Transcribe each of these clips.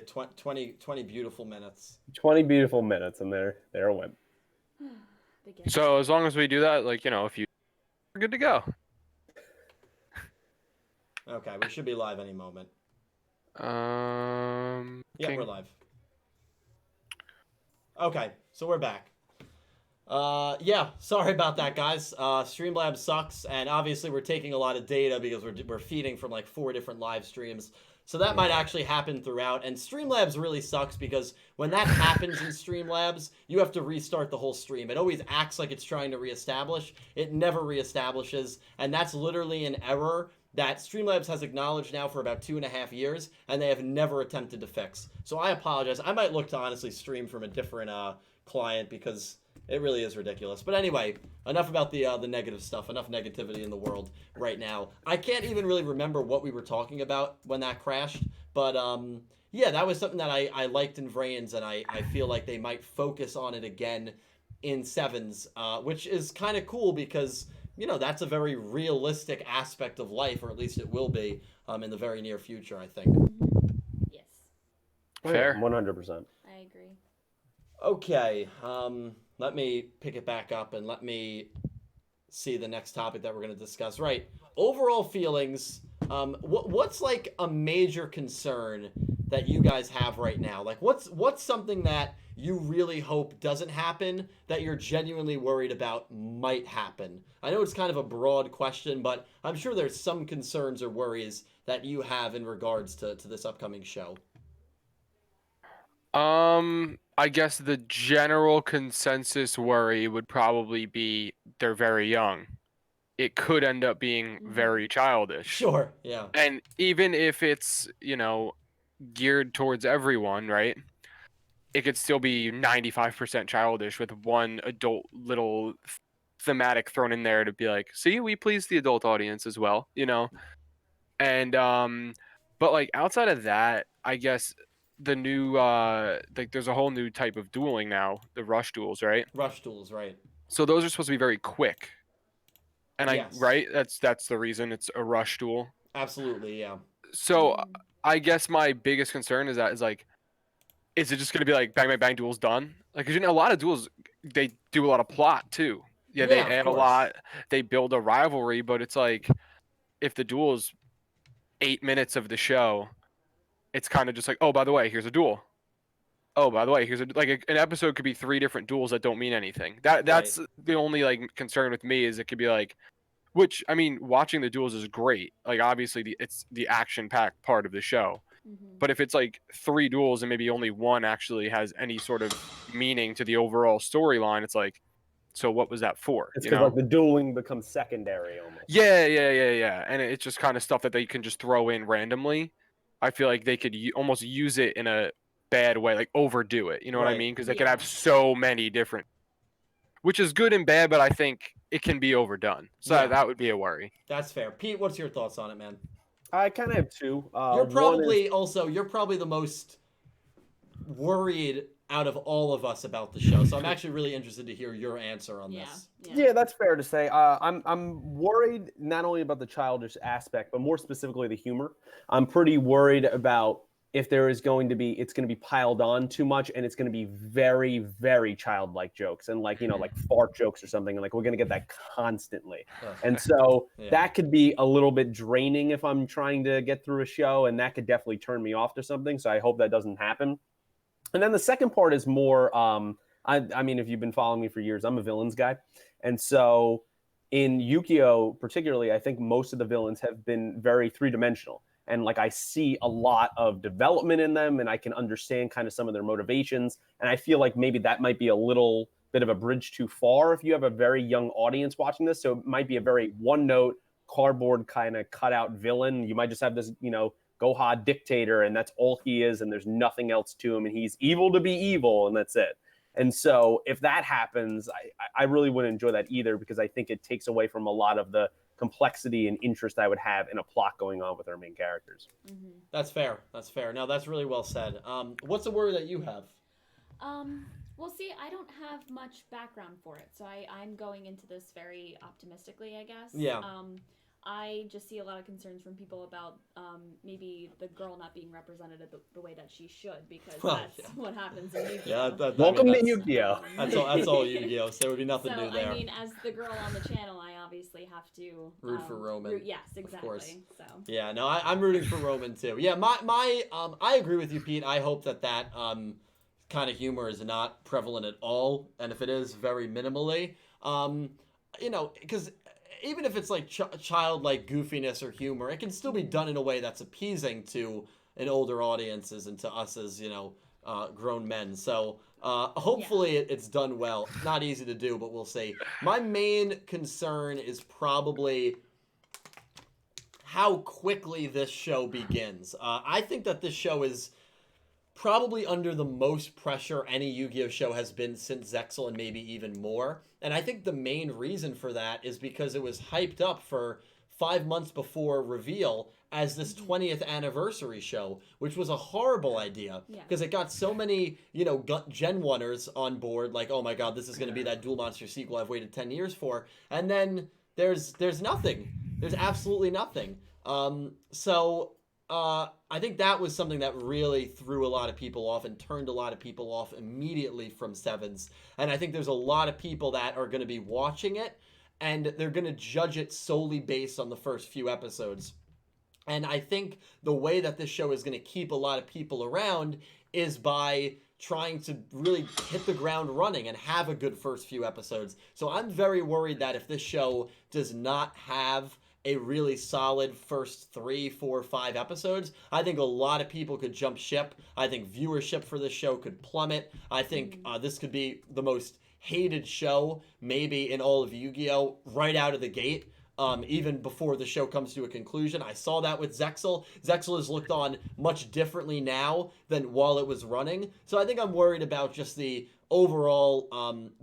20 beautiful minutes. 20 beautiful minutes, and there it went. So as long as we do that, like, if you, we're good to go. Okay, we should be live any moment. Yeah, we're live. Okay, so we're back. Yeah, sorry about that, guys. Streamlabs sucks, and obviously we're taking a lot of data because we're feeding from like 4 different live streams. So that might actually happen throughout, and Streamlabs really sucks because when that happens in Streamlabs, you have to restart the whole stream. It always acts like it's trying to reestablish. It never reestablishes, and that's literally an error that Streamlabs has acknowledged now for about 2.5 years, and they have never attempted to fix. So I apologize. I might look to honestly stream from a different client because it really is ridiculous. But anyway, enough about the negative stuff. Enough negativity in the world right now. I can't even really remember what we were talking about when that crashed. But yeah, that was something that I liked in Vrains, and I feel like they might focus on it again in Sevens, which is kind of cool because, that's a very realistic aspect of life, or at least it will be in the very near future, I think. Yes. Fair. 100%. I agree. Okay, let me pick it back up and let me see the next topic that we're going to discuss. Right, overall feelings. What's like a major concern that you guys have right now? Like, what's something that you really hope doesn't happen that you're genuinely worried about might happen? I know it's kind of a broad question, but I'm sure there's some concerns or worries that you have in regards to this upcoming show. I guess the general consensus worry would probably be they're very young. It could end up being very childish. Sure, yeah. And even if it's, geared towards everyone, right? It could still be 95% childish with one adult little thematic thrown in there to be like, see, we please the adult audience as well, And but like outside of that, I guess the new like there's a whole new type of dueling now, the rush duels, right? Rush duels, right. So those are supposed to be very quick. And Yes. right? That's the reason it's a rush duel. Absolutely, yeah. So I guess my biggest concern is like, is it just gonna be like bang bang bang duels done? Like, 'cause a lot of duels, they do a lot of plot too. Yeah, they add a lot, they build a rivalry, but it's like if the duel is 8 minutes of the show, it's kind of just like, oh, by the way, here's a duel. Oh, by the way, here's an episode could be 3 different duels that don't mean anything. That's the only like concern with me is it could be like, which I mean, watching the duels is great. Like obviously it's the action-packed part of the show. But if it's like 3 duels and maybe only one actually has any sort of meaning to the overall storyline, it's like, so what was that for? It's because like the dueling becomes secondary almost. Yeah. And it's just kind of stuff that they can just throw in randomly. I feel like they could almost use it in a bad way, like overdo it. You know what I mean? Because they could have so many different, which is good and bad, but I think it can be overdone. So that would be a worry. That's fair. Pete, what's your thoughts on it, man? I kind of have 2. You're probably the most worried out of all of us about the show. So I'm actually really interested to hear your answer on this. Yeah, that's fair to say. I'm worried not only about the childish aspect, but more specifically the humor. I'm pretty worried about if there is going to be, it's going to be piled on too much, and it's going to be very, very childlike jokes and like fart jokes or something, and like we're going to get that constantly. And so that could be a little bit draining if I'm trying to get through a show, and that could definitely turn me off to something. So I hope that doesn't happen. And then the second part is more, I mean, if you've been following me for years, I'm a villains guy. And so in YuGiOh particularly, I think most of the villains have been very 3-dimensional. And like I see a lot of development in them, and I can understand kind of some of their motivations. And I feel like maybe that might be a little bit of a bridge too far if you have a very young audience watching this. So it might be a very one-note, cardboard kind of cutout villain. You might just have this, Goha dictator, and that's all he is, and there's nothing else to him, and he's evil to be evil, and that's it. And so if that happens, I really wouldn't enjoy that either, because I think it takes away from a lot of the complexity and interest I would have in a plot going on with our main characters. That's fair. No, that's really well said. What's a worry that you have? Well, see, I don't have much background for it, so I'm going into this very optimistically, I guess. Yeah. I just see a lot of concerns from people about maybe the girl not being represented the way that she should, because that's what happens in Yu-Gi-Oh. Yeah, Welcome to that's, Yu-Gi-Oh. That's all Yu-Gi-Oh. So there would be nothing So new there. I mean, as the girl on the channel, I obviously have to root for Roman. yes, exactly. Of course. So Yeah, no, I'm rooting for Roman too. Yeah, I agree with you, Pete. I hope that kind of humor is not prevalent at all, and if it is, very minimally. Because even if it's like childlike goofiness or humor, it can still be done in a way that's appeasing to an older audiences and to us as grown men. So hopefully it's done well. Not easy to do, but we'll see. My main concern is probably how quickly this show begins. I think that this show is probably under the most pressure any Yu-Gi-Oh show has been since Zexal, and maybe even more. And I think the main reason for that is because it was hyped up for 5 months before reveal as this 20th anniversary show, which was a horrible idea because it got so many, Gen 1ers on board, like, oh my god, this is going to be that Duel Monster sequel I've waited 10 years for. And then there's nothing. There's absolutely nothing. I think that was something that really threw a lot of people off and turned a lot of people off immediately from Sevens. And I think there's a lot of people that are going to be watching it, and they're going to judge it solely based on the first few episodes. And I think the way that this show is going to keep a lot of people around is by trying to really hit the ground running and have a good first few episodes. So I'm very worried that if this show does not have a really solid first 3, 4, 5 episodes, I think a lot of people could jump ship. I think viewership for this show could plummet. I think this could be the most hated show maybe in all of Yu-Gi-Oh! Right out of the gate. Even before the show comes to a conclusion. I saw that with Zexal. Zexal is looked on much differently now than while it was running. So I think I'm worried about just the overall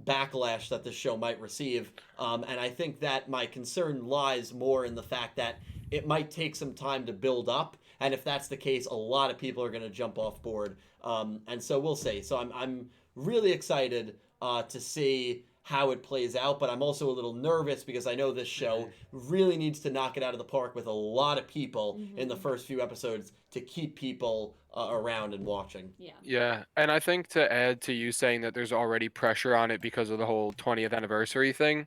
backlash that this show might receive. And I think that my concern lies more in the fact that it might take some time to build up. And if that's the case, a lot of people are going to jump off board. And so we'll see. So I'm really excited to see how it plays out, but I'm also a little nervous because I know this show really needs to knock it out of the park with a lot of people in the first few episodes to keep people around and watching. Yeah, and I think to add to you saying that there's already pressure on it because of the whole 20th anniversary thing,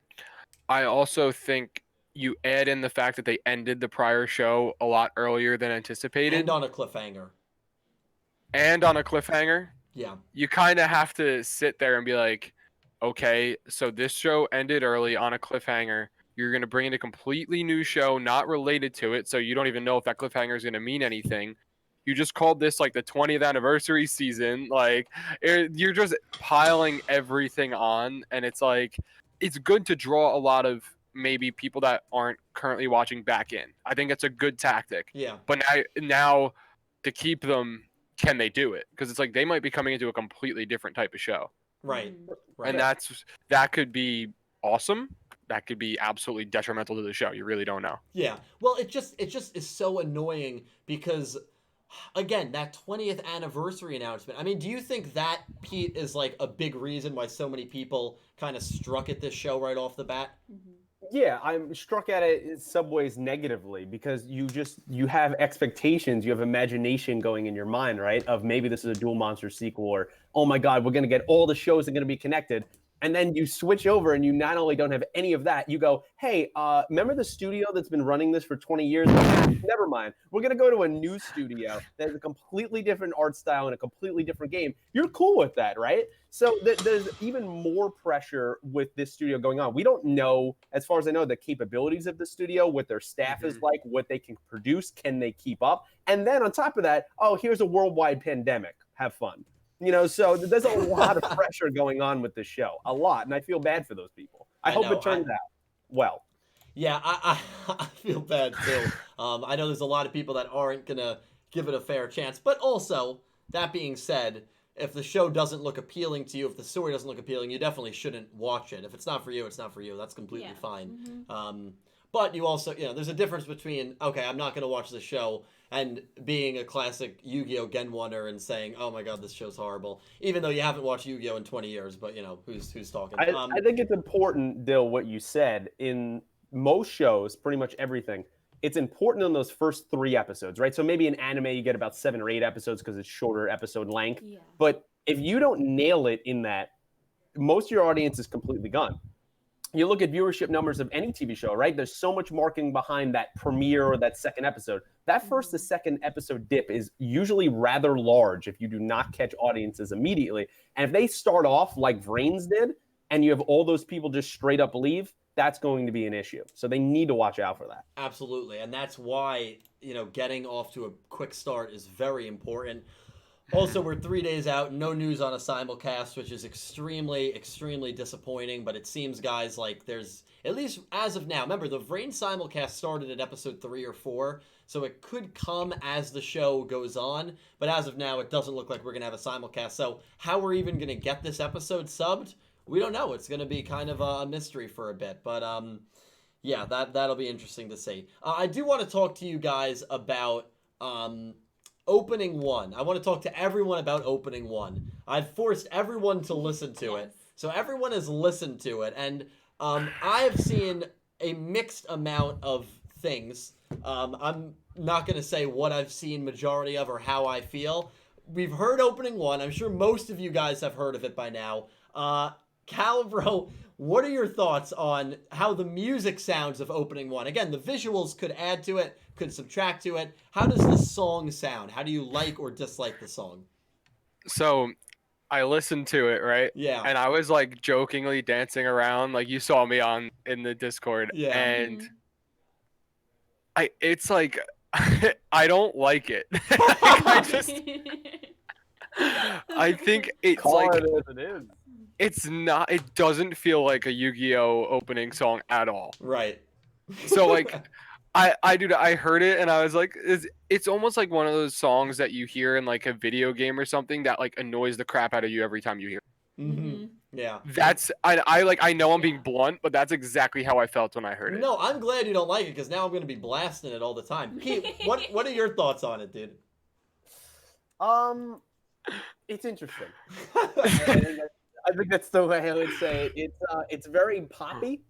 I also think you add in the fact that they ended the prior show a lot earlier than anticipated. And on a cliffhanger. Yeah. You kind of have to sit there and be like, okay, so this show ended early on a cliffhanger. You're going to bring in a completely new show not related to it, so you don't even know if that cliffhanger is going to mean anything. You just called this like the 20th anniversary season. Like, you're just piling everything on, and it's like, it's good to draw a lot of maybe people that aren't currently watching back in. I think it's a good tactic. Yeah. But now to keep them, can they do it? Because it's like they might be coming into a completely different type of show. Right. And that could be awesome. That could be absolutely detrimental to the show. You really don't know. Yeah. Well, it just is so annoying because, again, that 20th anniversary announcement. I mean, do you think that, Pete, is like a big reason why so many people kind of struck at this show right off the bat? Yeah, I'm struck at it in some ways negatively because you have expectations, you have imagination going in your mind, right? Of maybe this is a Duel Monster sequel, or oh my god, we're going to get all the shows that are going to be connected. And then you switch over and you not only don't have any of that, you go, hey, remember the studio that's been running this for 20 years? Never mind. We're going to go to a new studio that has a completely different art style and a completely different game. You're cool with that, right? So there's even more pressure with this studio going on. We don't know, as far as I know, the capabilities of the studio, what their staff is like, what they can produce, can they keep up? And then on top of that, oh, here's a worldwide pandemic. Have fun. So there's a lot of pressure going on with this show, a lot, and I feel bad for those people. I hope it turns out well. Yeah, I feel bad too. I know there's a lot of people that aren't gonna give it a fair chance, but also, that being said, if the show doesn't look appealing to you, if the story doesn't look appealing, you definitely shouldn't watch it. If it's not for you, it's not for you. That's completely fine. But you also, there's a difference between, okay, I'm not gonna watch the show, and being a classic Yu-Gi-Oh! Gen 1er and saying, oh my god, this show's horrible. Even though you haven't watched Yu-Gi-Oh! In 20 years, but who's talking? I think it's important, Dill, what you said in most shows, pretty much everything, it's important in those first 3 episodes, right? So maybe in anime, you get about 7 or 8 episodes because it's shorter episode length. Yeah. But if you don't nail it in that, most of your audience is completely gone. You look at viewership numbers of any TV show, right? There's so much marketing behind that premiere or that second episode. That first to second episode dip is usually rather large if you do not catch audiences immediately. And if they start off like Vrains did, and you have all those people just straight up leave, that's going to be an issue. So they need to watch out for that. Absolutely. And that's why, getting off to a quick start is very important. Also, we're 3 days out, no news on a simulcast, which is extremely, extremely disappointing. But it seems, guys, like there's, at least as of now, remember, the Vrain simulcast started at episode 3 or 4, so it could come as the show goes on. But as of now, it doesn't look like we're going to have a simulcast. So how we're even going to get this episode subbed, we don't know. It's going to be kind of a mystery for a bit. But, yeah, that'll be interesting to see. I do want to talk to you guys about... Opening 1. I want to talk to everyone about Opening 1. I've forced everyone to listen to it. So everyone has listened to it. And I have seen a mixed amount of things. I'm not going to say what I've seen majority of or how I feel. We've heard Opening 1. I'm sure most of you guys have heard of it by now. Calibro, what are your thoughts on how the music sounds of Opening 1? Again, the visuals could add to it, could subtract to it. How does the song sound? How do you like or dislike the song? So I listened to it, right? Yeah. And I was like jokingly dancing around, like you saw me in the Discord. Yeah. And it's like I don't like it. I think it's Call like it as it is. it's not. It doesn't feel like a Yu-Gi-Oh opening song at all. Right. So like, I heard it and I was like, it's almost like one of those songs that you hear in like a video game or something that like annoys the crap out of you every time you hear it. Mm-hmm. Yeah. That's I know I'm being blunt, but that's exactly how I felt when I heard it. No, I'm glad you don't like it because now I'm going to be blasting it all the time. Keith, what are your thoughts on it, dude? It's interesting. I think that's the way I would say it. It's very poppy,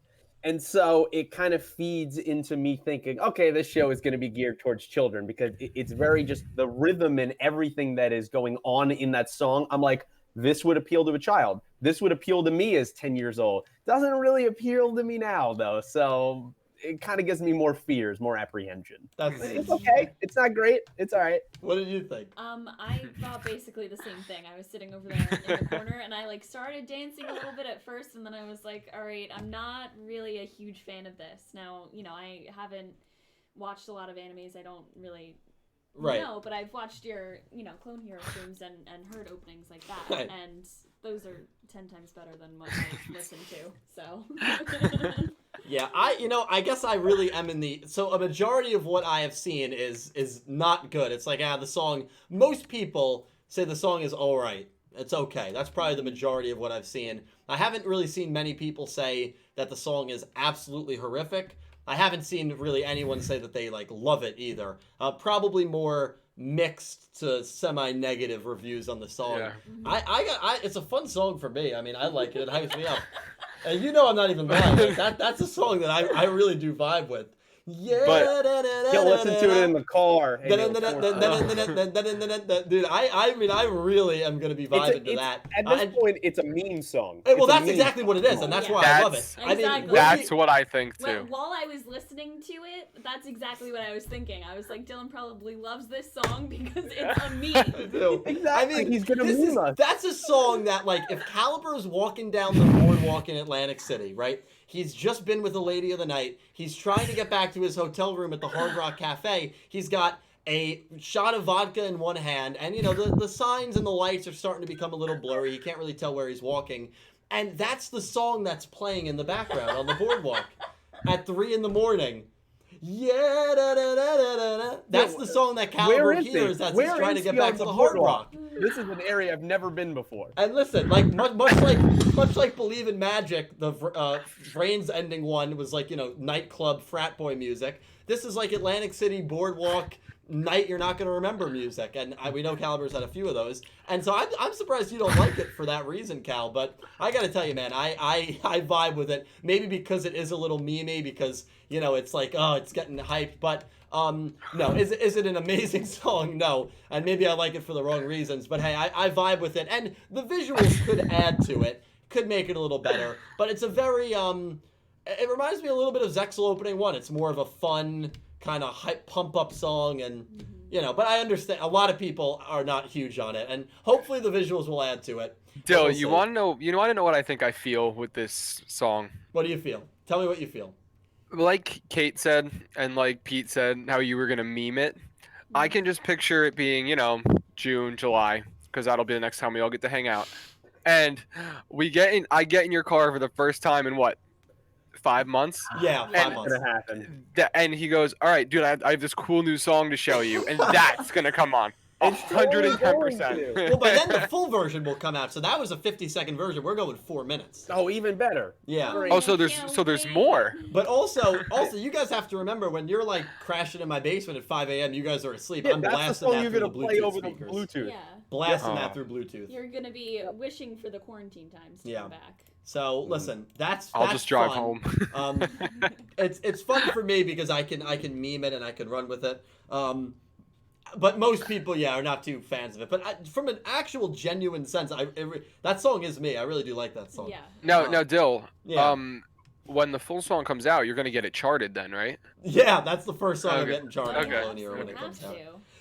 and so it kind of feeds into me thinking, okay, this show is going to be geared towards children because it's very just the rhythm and everything that is going on in that song. I'm like, this would appeal to a child. This would appeal to me as 10 years old. Doesn't really appeal to me now, though. So it kind of gives me more fears, more apprehension. It's okay. It's not great. It's all right. What did you think? I thought basically the same thing. I was sitting over there in the corner, and I like started dancing a little bit at first, and then I was like, all right, I'm not really a huge fan of this. Now, I haven't watched a lot of animes. I don't really know, but I've watched your, Clone Hero streams and heard openings like that, Right. and those are 10 times better than what I listen to, so... Yeah, I guess I really am so a majority of what I have seen is not good. It's like, the song, most people say the song is all right. It's okay. That's probably the majority of what I've seen. I haven't really seen many people say that the song is absolutely horrific. I haven't seen really anyone say that they like love it either. Probably more mixed to semi-negative reviews on the song. Yeah. It's a fun song for me. I mean, I like it. It hypes me up. And I'm not even lying. Like, that's a song that I really do vibe with. Yeah, But you'll listen to it in the car. Dude, I really am gonna be vibing to that. At this point, it's a meme song. Well, that's exactly what it is, and that's why I love it. Exactly. I mean, that's what I think too. While I was listening to it, that's exactly what I was thinking. I was like, Dylan probably loves this song because it's a meme. Exactly. I mean, he's gonna meme us. That's a song that, like, if Caliber's walking down the boardwalk in Atlantic City, right? He's just been with the lady of the night. He's trying to get back to his hotel room at the Hard Rock Cafe. He's got a shot of vodka in one hand, and the signs and the lights are starting to become a little blurry. He can't really tell where he's walking, and that's the song that's playing in the background on the boardwalk at 3 a.m. Yeah, da, da, da, da, da. That's the song that Caliber hears as he's trying to get back to the Hard Rock. This is an area I've never been before. And listen, like much like Believe in Magic, the Vrains ending one was like nightclub frat boy music. This is like Atlantic City boardwalk night you're not going to remember music, and we know Caliber's had a few of those, and so I'm surprised you don't like it for that reason, Cal. But I got to tell you, man, I vibe with it. Maybe because it is a little memey, because it's like, oh, it's getting hyped, but no, is it an amazing song? No, and maybe I like it for the wrong reasons, but hey, I vibe with it, and the visuals could add to it, could make it a little better, but it's a very it reminds me a little bit of Zexal Opening 1. It's more of a fun kind of hype pump up song, and but I understand a lot of people are not huge on it, and hopefully the visuals will add to it. Dill, you want to know what I think I feel with this song? What do you feel? Tell me what you feel. Like Kate said, and like Pete said, how you were gonna meme it. I can just picture it being, June, July, because that'll be the next time we all get to hang out. And I get in your car for the first time in what, 5 months? Yeah, 5 months. Gonna happen. And he goes, all right, dude, I have this cool new song to show you, and that's gonna come on. 110%. Well, by then the full version will come out. So that was a 50-second version. We're going 4 minutes. Oh, even better. Yeah. Oh, so there's more. But also, you guys have to remember when you're like crashing in my basement at 5 a.m. You guys are asleep. Yeah, I'm that's blasting the song that you're through gonna the play Bluetooth over speakers. the Bluetooth. Yeah. Blasting that through Bluetooth. You're gonna be wishing for the quarantine times to come back. So listen, I'll just drive fun. home. It's fun for me because I can meme it and I can run with it. But most people, are not too fans of it. But from an actual genuine sense, that song is me. I really do like that song. Yeah. Now, Dill. Yeah. When the full song comes out, you're gonna get it charted then, right? Yeah, that's the first song I'm Okay. getting charted Okay. on here when it comes out.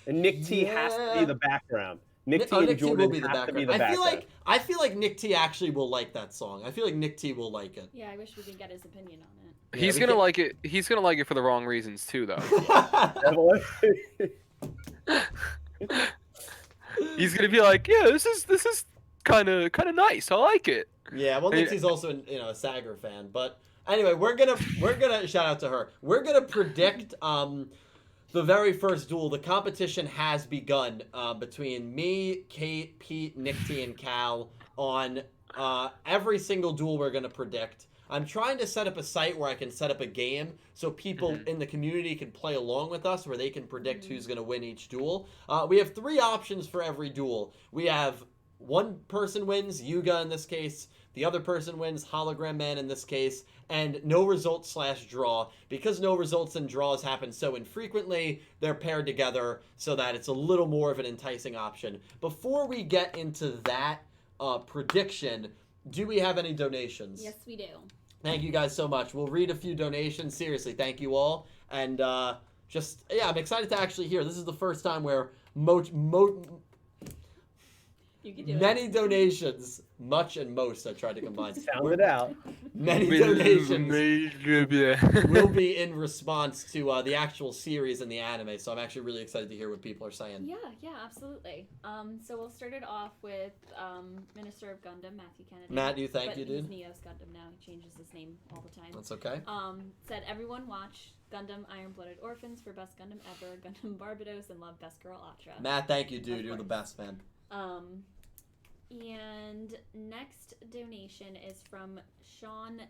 And Nick T has to be the background. Nick T and Nick T Jordan will be the have to be the background. background. I feel like Nick T actually will like that song. I feel like Nick T will like it. Yeah, I wish we could get his opinion on it. He's we gonna can- like it. He's gonna like it for the wrong reasons too, though. He's gonna be like, yeah, this is kind of nice. I like it. Yeah, well, Nick T's also a Sager fan, but anyway, we're gonna shout out to her. We're gonna predict the very first duel. The competition has begun between me, Kate, Pete, Nick T, and Cal on every single duel we're going to predict. I'm trying to set up a site where I can set up a game so people in the community can play along with us, where they can predict who's going to win each duel. We have 3 options for every duel. We have one person wins, Yuga in this case. The other person wins, Hologram Man in this case, and no results / draw. Because no results and draws happen so infrequently, they're paired together so that it's a little more of an enticing option. Before we get into that prediction, do we have any donations? Yes, we do. Thank you guys so much. We'll read a few donations. Seriously, thank you all. And I'm excited to actually hear. This is the first time where You can do many donations, much and most, I tried to combine. Sound it out. Many donations will be in response to the actual series and the anime, so I'm actually really excited to hear what people are saying. Yeah, absolutely. So we'll start it off with Minister of Gundam, Matthew Kennedy. Matt, thank you, dude. He's Neo's Gundam now. He changes his name all the time. That's okay. Said everyone watch Gundam Iron-Blooded Orphans for Best Gundam Ever, Gundam Barbados, and love Best Girl Atra. Matt, thank you, dude. You're the best, man. And next donation is from Sean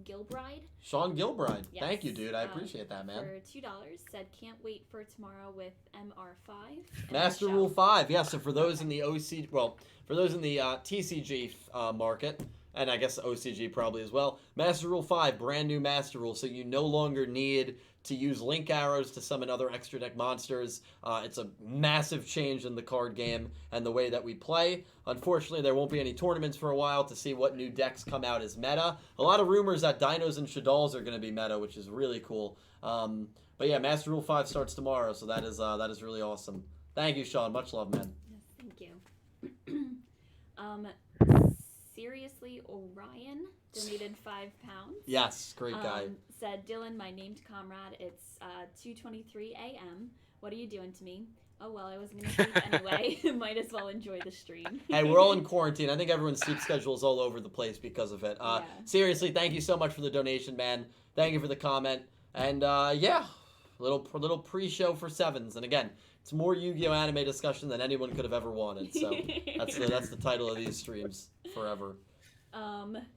Gilbride. Sean Gilbride. Yes. Thank you, dude. I appreciate that, man. For $2, said can't wait for tomorrow with MR5. Master Rule 5. Yeah, so for those in the TCG market, and I guess OCG probably as well, Master Rule 5, brand new Master Rule, so you no longer need to use link arrows to summon other extra deck monsters. It's a massive change in the card game and the way that we play. Unfortunately, there won't be any tournaments for a while to see what new decks come out as meta. A lot of rumors that Dinos and Shaddolls are going to be meta, which is really cool. But yeah, Master Rule 5 starts tomorrow, so that is really awesome. Thank you, Sean. Much love, man. Yes, thank you. Seriously, Orion donated £5. Yes, great guy. Said, Dylan, my named comrade, it's 2:23 a.m. What are you doing to me? Oh, well, I wasn't going to sleep anyway. Might as well enjoy the stream. Hey, we're all in quarantine. I think everyone's sleep schedule is all over the place because of it. Seriously, thank you so much for the donation, man. Thank you for the comment. And, little pre-show for Sevens. And again, it's more Yu-Gi-Oh! Anime discussion than anyone could have ever wanted. So that's the title of these streams forever.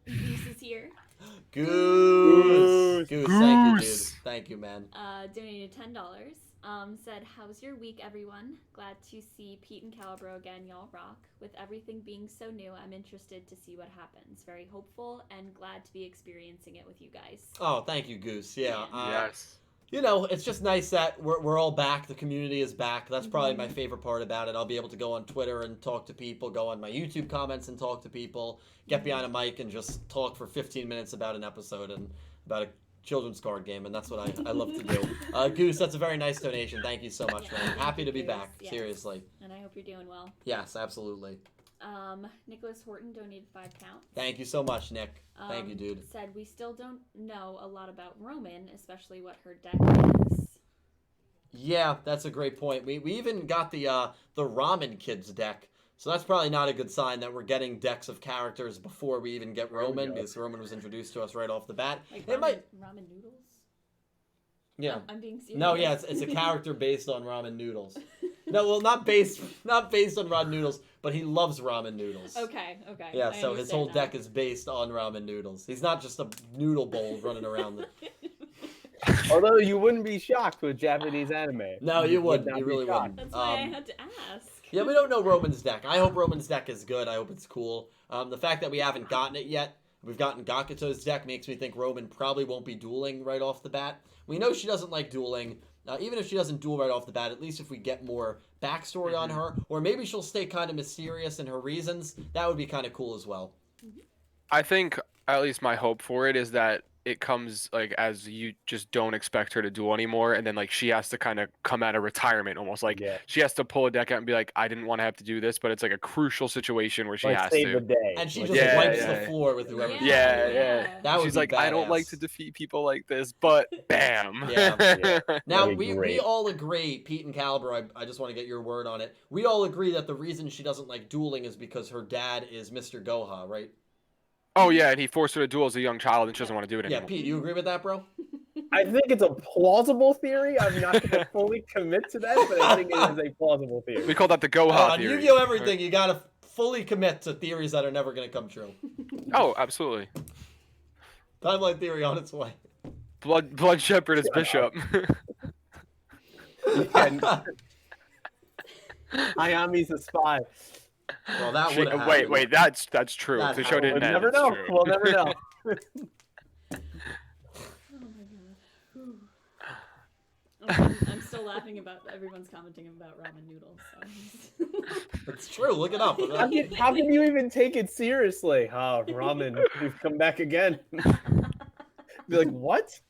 Goose is here. Goose. Thank you, dude. Thank you, man. Donated $10. Said, how's your week, everyone? Glad to see Pete and Calibro again. Y'all rock. With everything being so new, I'm interested to see what happens. Very hopeful and glad to be experiencing it with you guys. Oh, thank you, Goose. Yeah. Yes. You know, it's just nice that we're all back. The community is back. That's probably my favorite part about it. I'll be able to go on Twitter and talk to people, go on my YouTube comments and talk to people, get behind a mic and just talk for 15 minutes about an episode and about a children's card game, and that's what I love to do. Goose, that's a very nice donation. Thank you so much, man. Happy to be back. Yes. Seriously. And I hope you're doing well. Yes, absolutely. Nicholas Horton donated 5 pounds. Thank you so much, Nick. Thank you, dude. Said we still don't know a lot about Roman, especially what her deck is. Yeah, that's a great point. We even got the Ramen Kids deck. So that's probably not a good sign that we're getting decks of characters before we even get Roman, because Roman was introduced to us right off the bat. Like ramen noodles? Yeah. I'm being serious. No, yeah, it's a character based on ramen noodles. No, well, not based on ramen noodles, but he loves ramen noodles. Okay. Yeah, so his whole deck is based on ramen noodles. He's not just a noodle bowl running around. Although you wouldn't be shocked with Japanese anime. No, you wouldn't. You really wouldn't. That's why I had to ask. Yeah, we don't know Roman's deck. I hope Roman's deck is good. I hope it's cool. The fact that we haven't gotten it yet, we've gotten Gakuto's deck, makes me think Roman probably won't be dueling right off the bat. We know she doesn't like dueling. Even if she doesn't duel right off the bat, at least if we get more backstory on her, or maybe she'll stay kind of mysterious in her reasons, that would be kind of cool as well. I think, at least my hope for it is that it comes like as you just don't expect her to duel anymore, and then like she has to kind of come out of retirement, almost like she has to pull a deck out and be like, I didn't want to have to do this, but it's like a crucial situation where she has save to. the day. And she just wipes the floor with whoever. That would She's be like, badass. I don't like to defeat people like this, but bam. Now we all agree, Pete and Caliber, I just want to get your word on it. We all agree that the reason she doesn't like dueling is because her dad is Mr. Goha, right? Oh yeah, and he forced her to duel as a young child, and she doesn't want to do it anymore. Yeah, Pete, you agree with that, bro? I think it's a plausible theory. I'm not going to fully commit to that, but I think it is a plausible theory. We call that the Goha theory. On Yu-Gi-Oh! Everything, you gotta fully commit to theories that are never going to come true. Oh, absolutely. Timeline theory on its way. Blood Shepherd is Bishop. Ayami's a spy. Well, that would wait, that's true. The show didn't end. We'll never know. We'll never know. I'm still laughing about everyone's commenting about ramen noodles. So. It's true. Look it up. How can you even take it seriously? Oh, ramen, we've come back again. Be like, what?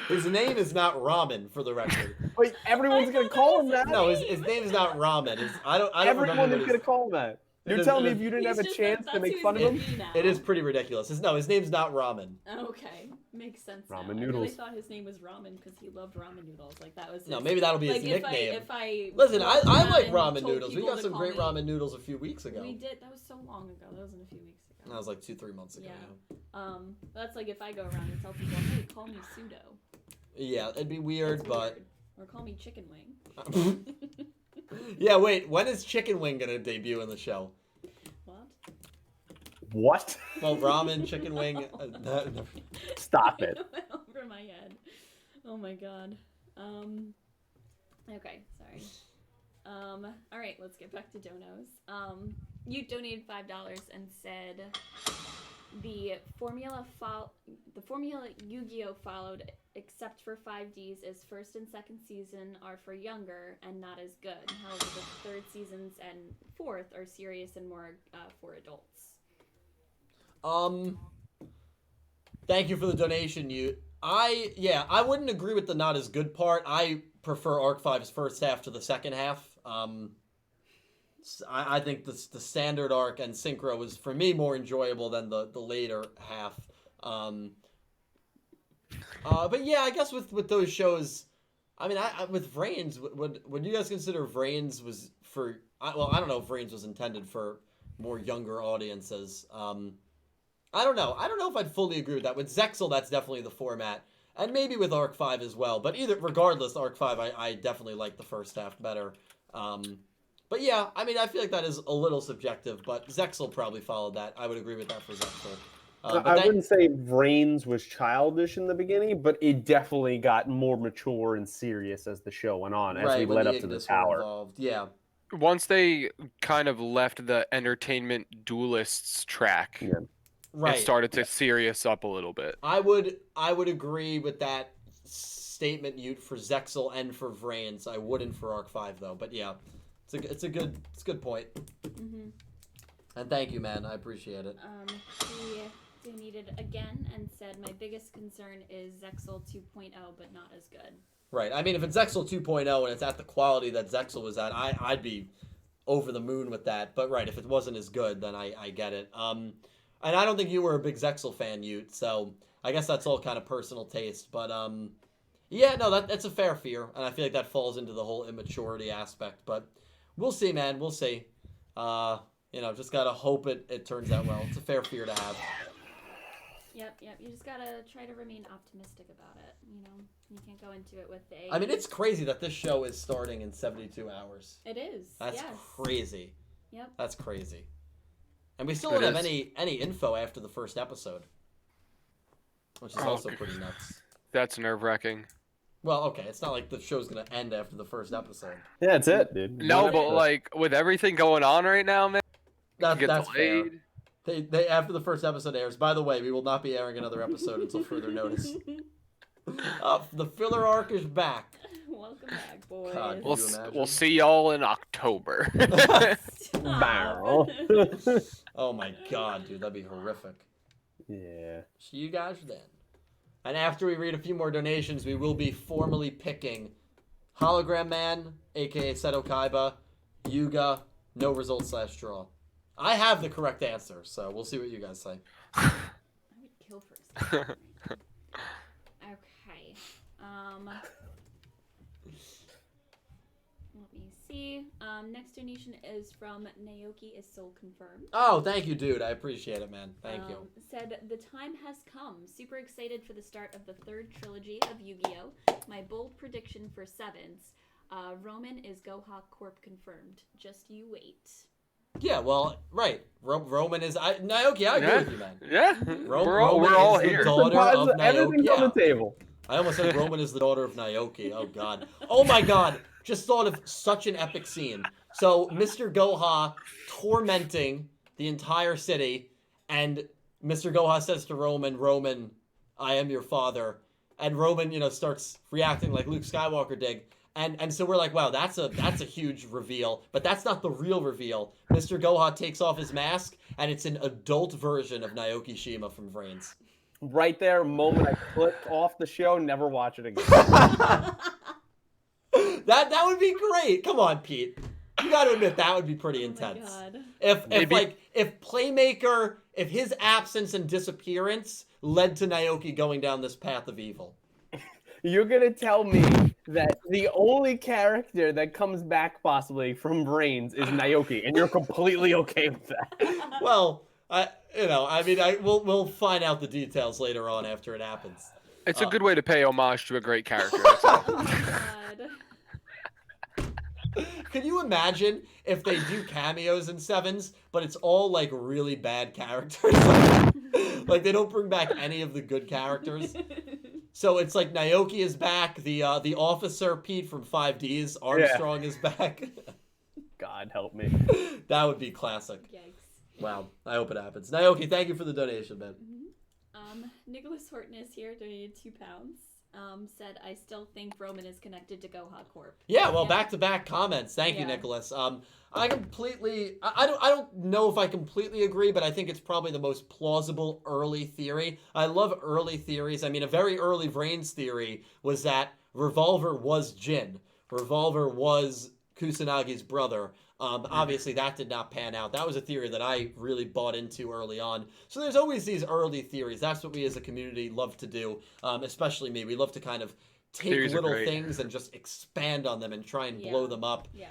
His name is not Ramen, for the record. Wait, everyone's gonna call him that. No, his name is not Ramen. Everyone is gonna call him that. You're telling me if you didn't have a chance to make fun of him? It is pretty ridiculous. His name's not Ramen. Okay, makes sense. Ramen now. noodles. I really thought his name was Ramen because he loved ramen noodles. Like that was. No, maybe that'll be his nickname. Listen, I like ramen noodles. We got some great ramen noodles a few weeks ago. We did. That was so long ago. That wasn't a few weeks ago. That was like 2-3 months ago. Yeah. That's like if I go around and tell people, hey, call me pseudo. Yeah, it'd be weird, but. Or call me chicken wing. Yeah, wait. When is Chicken Wing gonna debut in the show? What? Well, ramen, chicken wing. Stop it. Over my head. Oh my god. Okay, sorry. All right, let's get back to donos. You donated $5 and said the formula Yu-Gi-Oh followed, except for 5Ds, is first and second season are for younger and not as good. However, the third seasons and fourth are serious and more for adults. Thank you for the donation, I wouldn't agree with the not as good part. I prefer Arc 5's first half to the second half. I think the standard arc and Synchro was, for me, more enjoyable than the later half. But yeah, I guess with those shows, I mean, with Vrains, would you guys consider Vrains was for, well, I don't know if Vrains was intended for more younger audiences. I don't know. I don't know if I'd fully agree with that. With Zexal, that's definitely the format. And maybe with Arc 5 as well. But regardless, Arc 5, I definitely like the first half better. But yeah, I mean, I feel like that is a little subjective. But Zexal probably followed that. I would agree with that for Zexal. I wouldn't say Vrains was childish in the beginning, but it definitely got more mature and serious as the show went on, as we led up to the tower. Yeah. Once they kind of left the entertainment duelists track, it started to serious up a little bit. I would agree with that statement, Ute, for Zexal and for Vrains. I wouldn't for Arc 5 though, but yeah, it's a good point. Mm-hmm. And thank you, man. I appreciate it. He donated again and said, my biggest concern is Zexal 2.0, but not as good. Right. I mean, if it's Zexal 2.0 and it's at the quality that Zexal was at, I'd be over the moon with that. But right, if it wasn't as good, then I get it. And I don't think you were a big Zexal fan, Ute, so I guess that's all kind of personal taste. But yeah, no, that's a fair fear, and I feel like that falls into the whole immaturity aspect. But we'll see, man. We'll see. Just gotta hope it turns out well. It's a fair fear to have. Yep. You just gotta try to remain optimistic about it. You can't go into it with a. I mean, it's crazy that this show is starting in 72 hours. It is. That's crazy. Yep. That's crazy. And we still don't have any info after the first episode, which is also pretty nuts. That's nerve-wracking. Well, okay, it's not like the show's gonna end after the first episode. Yeah, that's it, dude. No, but like with everything going on right now, man, that's fair. They after the first episode airs. By the way, we will not be airing another episode until further notice. The filler arc is back. Welcome back, boys. God, we'll see y'all in October. Oh my god, dude, that'd be horrific. Yeah. See you guys then. And after we read a few more donations, we will be formally picking Hologram Man, aka Seto Kaiba, Yuga, no result / draw. I have the correct answer, so we'll see what you guys say. I would kill for a second. Okay. Let me see. Next donation is from Naoki is Soul Confirmed. Oh, thank you, dude. I appreciate it, man. Thank you. Said, the time has come. Super excited for the start of the third trilogy of Yu-Gi-Oh! My bold prediction for Sevens. Roman is Goha Corp confirmed. Just you wait. Yeah, well, right. Roman is... Naoki, I agree with you, man. Yeah. Roman we're all is here. The daughter of Naoki. Everything's on the table. I almost said Roman is the daughter of Naoki. Oh, God. Oh, my God. Just thought of such an epic scene. So, Mr. Goha tormenting the entire city, and Mr. Goha says to Roman, I am your father. And Roman, starts reacting like Luke Skywalker did. And so we're like, wow, that's a huge reveal. But that's not the real reveal. Mr. Goha takes off his mask, and it's an adult version of Naoki Shima from Vrains. Right there, moment I clicked off the show, never watch it again. That would be great. Come on, Pete. You got to admit that would be pretty intense. My God. If Playmaker, if his absence and disappearance led to Naoki going down this path of evil. You're gonna tell me that the only character that comes back possibly from Vrains is Naoki, and you're completely okay with that? Well, we'll find out the details later on after it happens. It's a good way to pay homage to a great character. That's all. God. Can you imagine if they do cameos in Sevens, but it's all like really bad characters? Like they don't bring back any of the good characters. So it's like Naoki is back, the officer Pete from 5Ds, Armstrong is back. God help me. That would be classic. Yikes. Wow, I hope it happens. Naoki, thank you for the donation, man. Nicholas Horton is here, donated £2. Said, I still think Roman is connected to Goha Corp. Yeah, well, back-to-back comments. Thank you, Nicholas. I don't know if I completely agree, but I think it's probably the most plausible early theory. I love early theories. I mean, a very early Vrains theory was that Revolver was Jin. Revolver was Kusanagi's brother. Obviously, that did not pan out. That was a theory that I really bought into early on. So there's always these early theories. That's what we as a community love to do, especially me. We love to kind of take little things and just expand on them and try and blow them up. Yeah.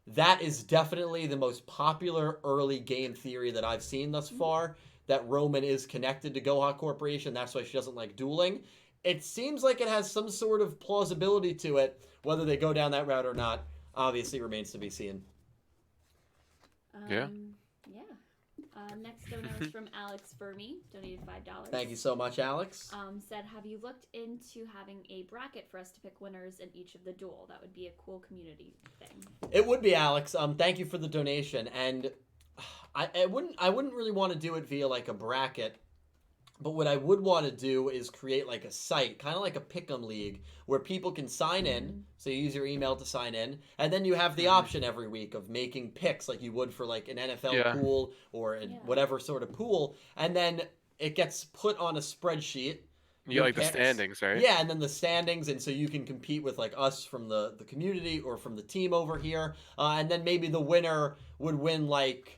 That is definitely the most popular early game theory that I've seen thus far, that Roman is connected to Goha Corporation. That's why she doesn't like dueling. It seems like it has some sort of plausibility to it. Whether they go down that route or not, obviously remains to be seen. Yeah. Next donor is from Alex Fermi, donated $5. Thank you so much, Alex. Said, have you looked into having a bracket for us to pick winners in each of the duel? That would be a cool community thing. It would be, Alex. Thank you for the donation. And I wouldn't really want to do it via like a bracket. But what I would want to do is create like a site, kind of like a pick'em league, where people can sign in. So you use your email to sign in, and then you have the option every week of making picks like you would for like an NFL pool or whatever sort of pool, and then it gets put on a spreadsheet. You like picks. The standings, right? Yeah, and then the standings, and so you can compete with like us from the community or from the team over here, and then maybe the winner would win like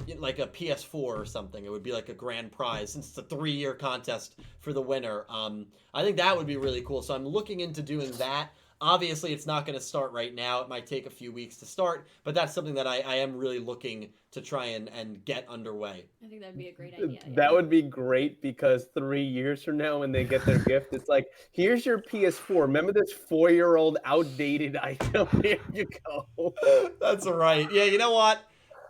a PS4 or something. It would be like a grand prize since it's a 3-year contest for the winner. I think that would be really cool. So I'm looking into doing that. Obviously, it's not going to start right now. It might take a few weeks to start, but that's something that I am really looking to try and get underway. I think that would be a great idea. That would be great because 3 years from now when they get their gift, it's like, here's your PS4. Remember this 4-year-old outdated item? Here you go. That's right. Yeah, you know what?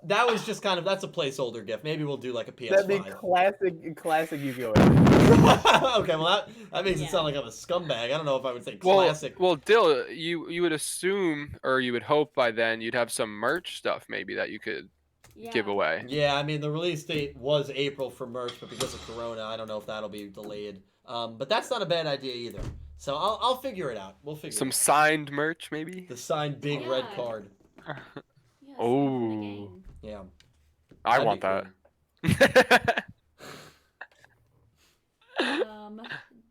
That was just that's a placeholder gift. Maybe we'll do like a PS5. That'd be classic YuGiOh. Okay, well that makes it sound like I'm a scumbag. I don't know if I would say classic. Well, Dill, you would assume or you would hope by then you'd have some merch stuff maybe that you could give away. Yeah, I mean the release date was April for merch, but because of Corona, I don't know if that'll be delayed. But that's not a bad idea either. So I'll figure it out. We'll figure some it out. Signed merch maybe. The signed big red card. Oh. Yeah. I want that.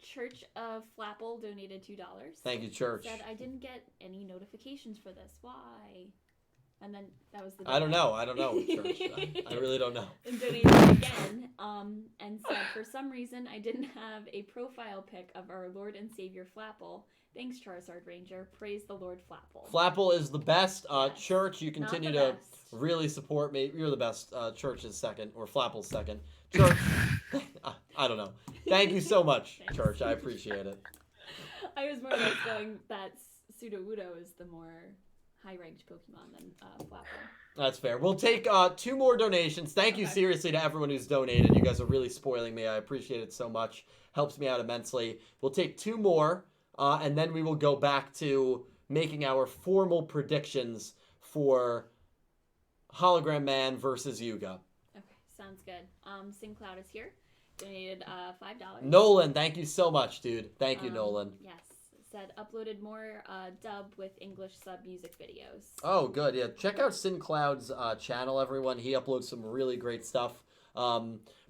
Church of Flapple donated $2. Thank you, Church. Said, I didn't get any notifications for this. Why? And then that was the I don't know, Church. I really don't know. And donated again, and said, for some reason, I didn't have a profile pic of our Lord and Savior Flapple. Thanks, Charizard Ranger. Praise the Lord Flapple. Flapple is the best. Yes. Church, you continue to really support me. You're the best. Church is second, or Flapple's second. Church, I don't know. Thank you so much, Church. I appreciate it. I was more or less going that Sudowoodo is the more high-ranked Pokemon than Flapple. That's fair. We'll take 2 more donations. Thank you seriously to everyone who's donated. You guys are really spoiling me. I appreciate it so much. Helps me out immensely. We'll take 2 more. And then we will go back to making our formal predictions for Hologram Man versus Yuga. Okay, sounds good. Syn Cloud is here. Donated $5. Nolan, thank you so much, dude. Thank you, Nolan. Yes. Said uploaded more dub with English sub music videos. Oh, good. Yeah, check out Syn Cloud's channel, everyone. He uploads some really great stuff.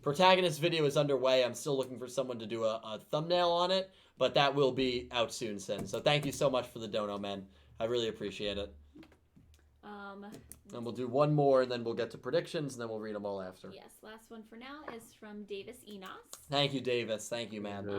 Protagonist video is underway. I'm still looking for someone to do a thumbnail on it. But that will be out soon, Syn. So thank you so much for the dono, man. I really appreciate it. And we'll do one more, and then we'll get to predictions, and then we'll read them all after. Yes, last one for now is from Davis Enos. Thank you, Davis. Thank you, man.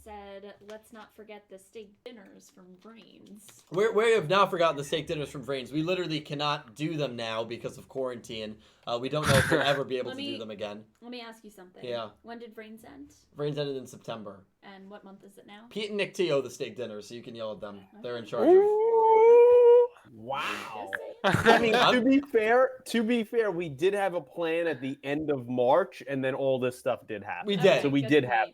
Said, let's not forget the steak dinners from Brains. We have now forgotten the steak dinners from Brains. We literally cannot do them now because of quarantine. We don't know if we'll ever be able to do them again. Let me ask you something. Yeah. When did Brains end? Brains ended in September. And what month is it now? Pete and Nick T owe the steak dinners, so you can yell at them. Okay. They're in charge of... Wow. I mean, to be fair, we did have a plan at the end of March, and then all this stuff did happen. We did. So we did have.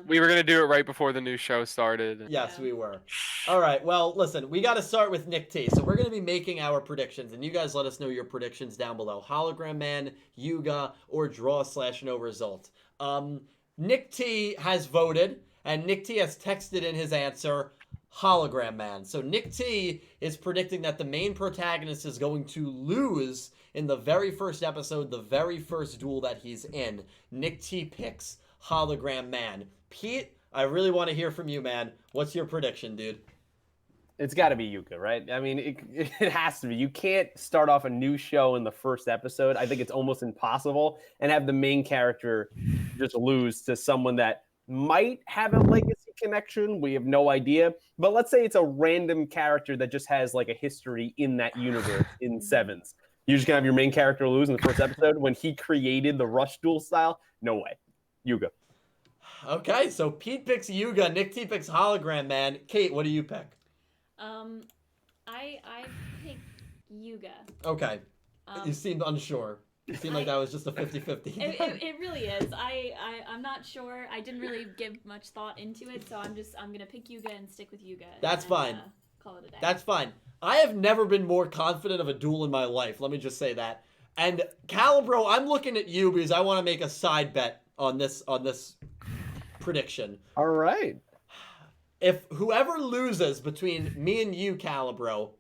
We were gonna do it right before the new show started. Yes, we were. All right. Well, listen, we got to start with Nick T. So we're gonna be making our predictions, and you guys let us know your predictions down below. Hologram Man, Yuga, or draw/no result. Nick T has voted, and Nick T has texted in his answer. Hologram Man. So Nick T is predicting that the main protagonist is going to lose in the very first episode, the very first duel that he's in. Nick T picks Hologram Man. Pete, I really want to hear from you, man. What's your prediction, dude? It's got to be Yuga, right? I mean, it has to be. You can't start off a new show in the first episode. I think it's almost impossible, and have the main character just lose to someone that might have a legacy connection. We have no idea. But let's say it's a random character that just has like a history in that universe in Sevens. You're just going to have your main character lose in the first episode when he created the Rush Duel style? No way. Yuga. Okay, so Pete picks Yuga. Nick T picks Hologram Man. Kate, what do you pick? I pick Yuga. Okay. You seemed unsure. It seemed like that was just a 50-50. It really is. I'm not sure. I didn't really give much thought into it, so I'm gonna pick Yuga and stick with Yuga. That's fine. Call it a day. That's fine. I have never been more confident of a duel in my life. Let me just say that. And Calibro, I'm looking at you because I want to make a side bet on this prediction. All right. If whoever loses between me and you, Calibro,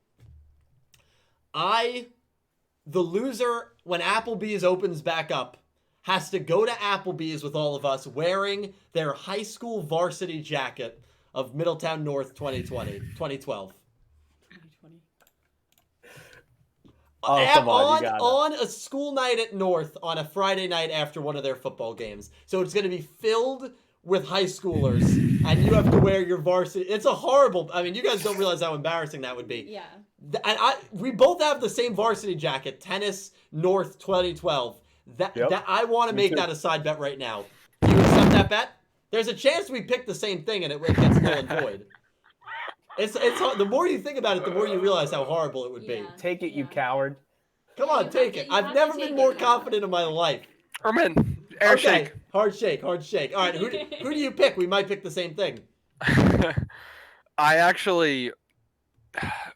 the loser, when Applebee's opens back up, has to go to Applebee's with all of us wearing their high school varsity jacket of Middletown North 2012. 2020. Oh, come on, you got it. On a school night at North on a Friday night after one of their football games. So it's going to be filled with high schoolers, and you have to wear your varsity. It's a horrible. I mean, you guys don't realize how embarrassing that would be. Yeah. And we both have the same varsity jacket, Tennis North 2012. That I want to make that a side bet right now. You accept that bet? There's a chance we pick the same thing and it gets null and void. It's the more you think about it, the more you realize how horrible it would be. Take it, you coward. Come on, take it. I've never been more confident in my life. Herman, air shake. Hard shake. All right, who do you pick? We might pick the same thing. I actually,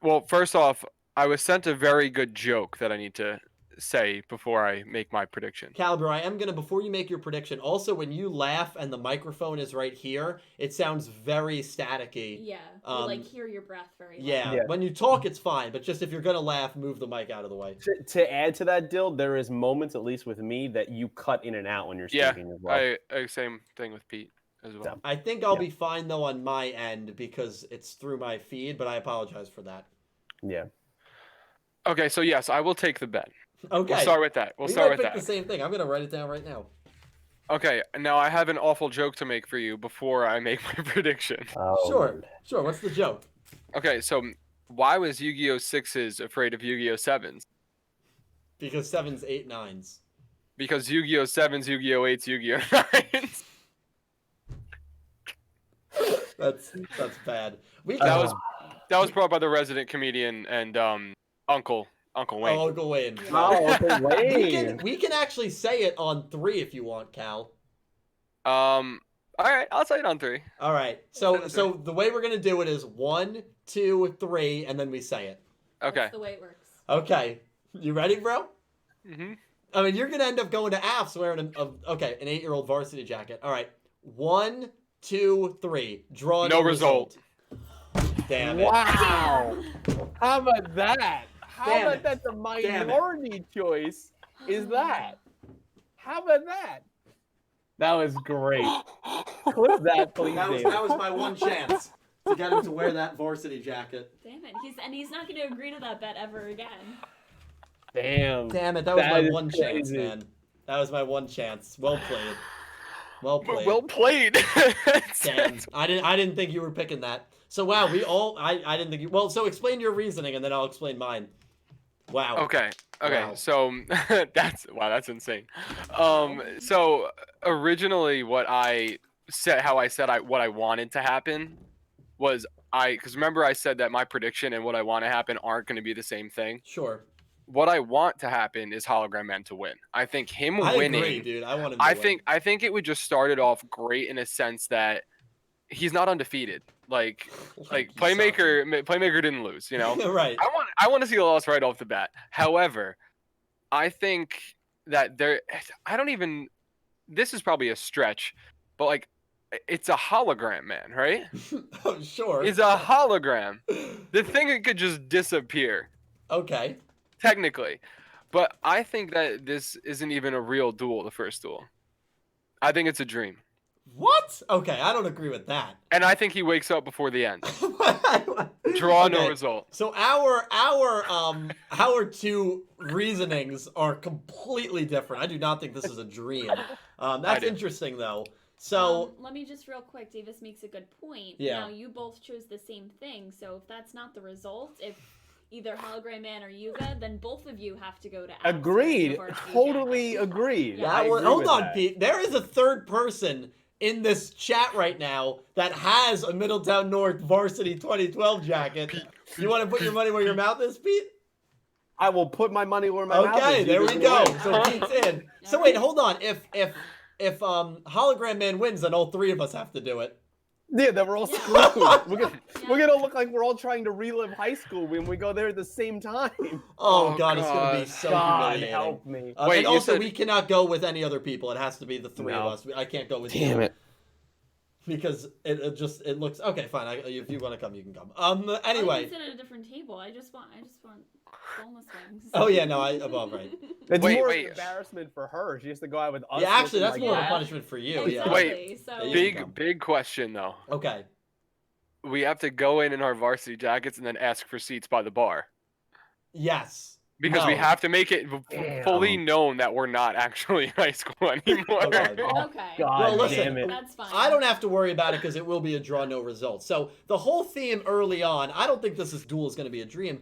well, first off, I was sent a very good joke that I need to say before I make my prediction. Caliber, I am going to, before you make your prediction, also when you laugh and the microphone is right here, it sounds very staticky. Yeah, you hear your breath very loud. Yeah, when you talk it's fine, but just if you're going to laugh, move the mic out of the way. To add to that, Dill, there is moments, at least with me, that you cut in and out when you're speaking as well. I same thing with Pete as well. I think I'll be fine though on my end because it's through my feed, but I apologize for that. Yeah. Okay, so yes, I will take the bet. Okay. We'll start with that. We might pick the same thing. I'm going to write it down right now. Okay, now I have an awful joke to make for you before I make my prediction. Oh, Sure. What's the joke? Okay, so why was YuGiOh 6s afraid of YuGiOh 7s? Because 7's 8 9s. Because YuGiOh 7s, YuGiOh 8s, YuGiOh 9s. That's bad. That was brought by the resident comedian and Uncle Wayne. Oh, Uncle Wayne. Oh, Uncle Wayne. We can actually say it on 3 if you want, Cal. All right, I'll say it on 3. All right. So the way we're gonna do it is 1, 2, 3, and then we say it. Okay. That's the way it works. Okay. You ready, bro? Mm-hmm. I mean, you're gonna end up going to AFS wearing an 8-year-old varsity jacket. All right. 1, 2, 3. Draw no result. Damn it. Wow. How about that? How Damn about it. that? The minority choice is that. How about that? That was great. Clip that, please. That was my one chance to get him to wear that varsity jacket. Damn it. He's not going to agree to that bet ever again. Damn. Damn it. That was my one crazy. chance, man. That was my one chance. Well played. Well played. Well played. Damn. I didn't think you were picking that. So wow, I didn't think you. Well, so explain your reasoning and then I'll explain mine. Wow. Okay. Wow. So that's insane. So originally what I said what I wanted to happen was because remember I said that my prediction and what I want to happen aren't going to be the same thing. Sure. What I want to happen is Hologram Man to win. I think him winning. I agree, dude. I want him to win. I think it would just start it off great in a sense that he's not undefeated. Like Playmaker didn't lose, you know. Right. I want to see a loss right off the bat. However, I think that this is probably a stretch, but like it's a hologram man, right? Oh, sure. It's a hologram. The thing could just disappear. Okay. Technically. But I think that this isn't even a real duel, the first duel. I think it's a dream. What? Okay, I don't agree with that. And I think he wakes up before the end. Draw no result. So our two reasonings are completely different. I do not think this is a dream. That's interesting though. So let me just real quick. Davis makes a good point. Yeah. Now you both chose the same thing. So if that's not the result, if either Hologram Man or Yuga, then both of you have to go to. Agreed. Totally agreed. Yeah. Hold on, Pete. There is a third person in this chat right now that has a Middletown North varsity 2012 jacket. You want to put your money where your mouth is, Pete? I will put my money where my mouth is. Okay, there we Yuga's go. gonna win. So Pete's in. So wait, hold on. If Hologram Man wins, then all three of us have to do it. Yeah, then we're all Yeah. screwed. We're gonna look like we're all trying to relive high school when we go there at the same time. Oh, Oh, God, it's gonna be God. so God humiliating. help me. Wait, And you also, said- we cannot go with any other people. It has to be the three of No. us. I can't go with Damn you. it. Because it looks okay. Fine. If you want to come, you can come. I Anyway. can sit at a different table. I just want boneless wings. Oh yeah, no, above right. It's Wait, more wait. an embarrassment for her. She has to go out with us. Yeah, actually, that's looking more like of a that. punishment for you. Exactly. Yeah. Wait, So Yeah, you can come. big question though. Okay. We have to go in our varsity jackets and then ask for seats by the bar Yes. because we No. have to make it Damn. fully known that we're not actually in high school anymore. Okay. Okay. God Well, listen, damn it. That's fine. I don't have to worry about it because it will be a draw, no result. So the whole theme early on, I don't think this duel is going to be a dream,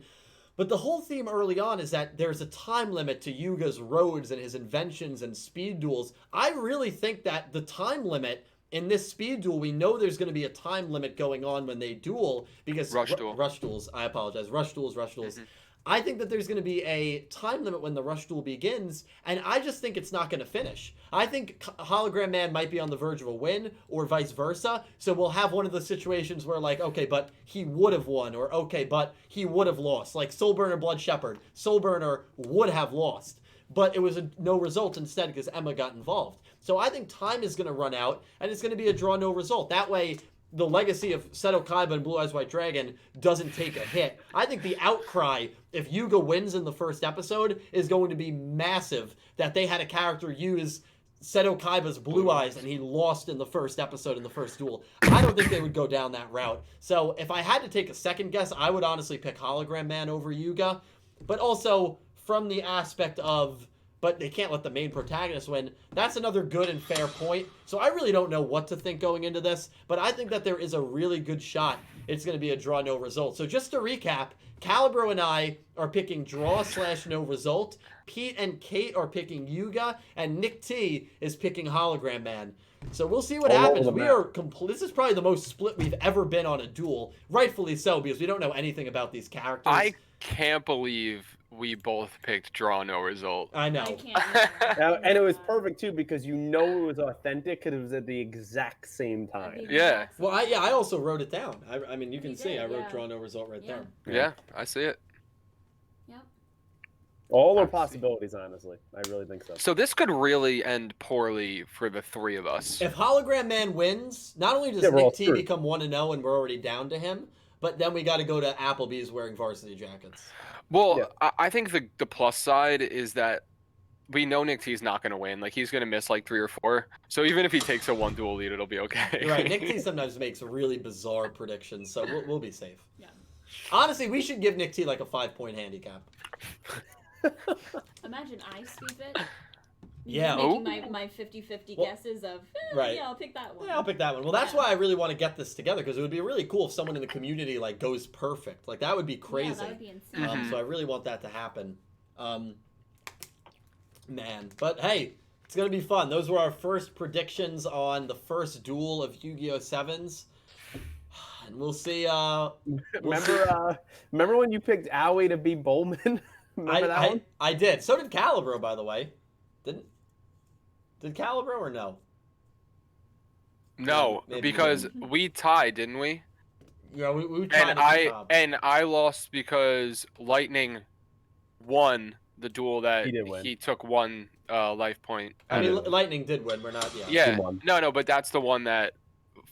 but the whole theme early on is that there's a time limit to Yuga's roads and his inventions and speed duels. I really think that the time limit in this speed duel, we know there's going to be a time limit going on when they duel because Rush duel. Rush duels. I apologize. Rush duels. Mhm. I think that there's going to be a time limit when the rush duel begins, and I just think it's not going to finish. I think Hologram Man might be on the verge of a win, or vice versa. So we'll have one of the situations where, like, okay, but he would have won, or okay, but he would have lost. Like Soulburner, Blood Shepherd. Soulburner would have lost, but it was no result instead because Emma got involved. So I think time is going to run out, and it's going to be a draw, no result. That way, the legacy of Seto Kaiba and Blue Eyes White Dragon doesn't take a hit. I think the outcry, if Yuga wins in the first episode, is going to be massive that they had a character use Seto Kaiba's Blue Eyes and he lost in the first episode in the first duel. I don't think they would go down that route. So if I had to take a second guess, I would honestly pick Hologram Man over Yuga. But also from the aspect of, but they can't let the main protagonist win. That's another good and fair point. So I really don't know what to think going into this, but I think that there is a really good shot it's going to be a draw, no result. So just to recap, Calibro and I are picking draw / no result. Pete and Kate are picking Yuga, and Nick T is picking Hologram Man. So we'll see what All over happens. the We map. are this is probably the most split we've ever been on a duel. Rightfully so, because we don't know anything about these characters. I can't believe we both picked draw no result. I know. I can't. And it was perfect too because you know it was authentic because it was at the exact same time. Yeah. Well, I also wrote it down. I mean, you can You see did, I wrote yeah. draw no result right Yeah. there. Yeah, I see it. Yep. All are I see. possibilities, honestly. I really think so. So this could really end poorly for the three of us. If Hologram Man wins, not only does Yeah, we're all Nick T screwed. become 1-0 and we're already down to him, but then we got to go to Applebee's wearing varsity jackets. Well, Yeah. I think the plus side is that we know Nick T's not going to win. Like, he's going to miss like 3 or 4. So even if he takes a 1 duel lead, it'll be okay. You're right. Nick T sometimes makes really bizarre predictions, so we'll be safe. Yeah. Honestly, we should give Nick T like a 5-point handicap. Imagine I sweep it. Yeah. Making my 50-50 Well, guesses of, right. yeah, I'll pick that one. Yeah, I'll pick that one. Well, that's Yeah. why I really want to get this together, because it would be really cool if someone in the community like goes perfect. Like, that would be crazy. Yeah, that would be insane. Mhm. So I really want that to happen. Man, but hey, it's gonna be fun. Those were our first predictions on the first duel of YuGiOh Sevens, and we'll see. Remember when you picked Owie to beat Bowman? Remember that one? I did. So did Calibro, by the way. Did Calibro or no? No, Maybe. because we tied, didn't we? Yeah, we tried And at the top. I lost because Lightning won the duel that He did win. he took 1 life point. I mean, didn't. Lightning did win. We're not. Yeah. Yeah, He won. no, but that's the one that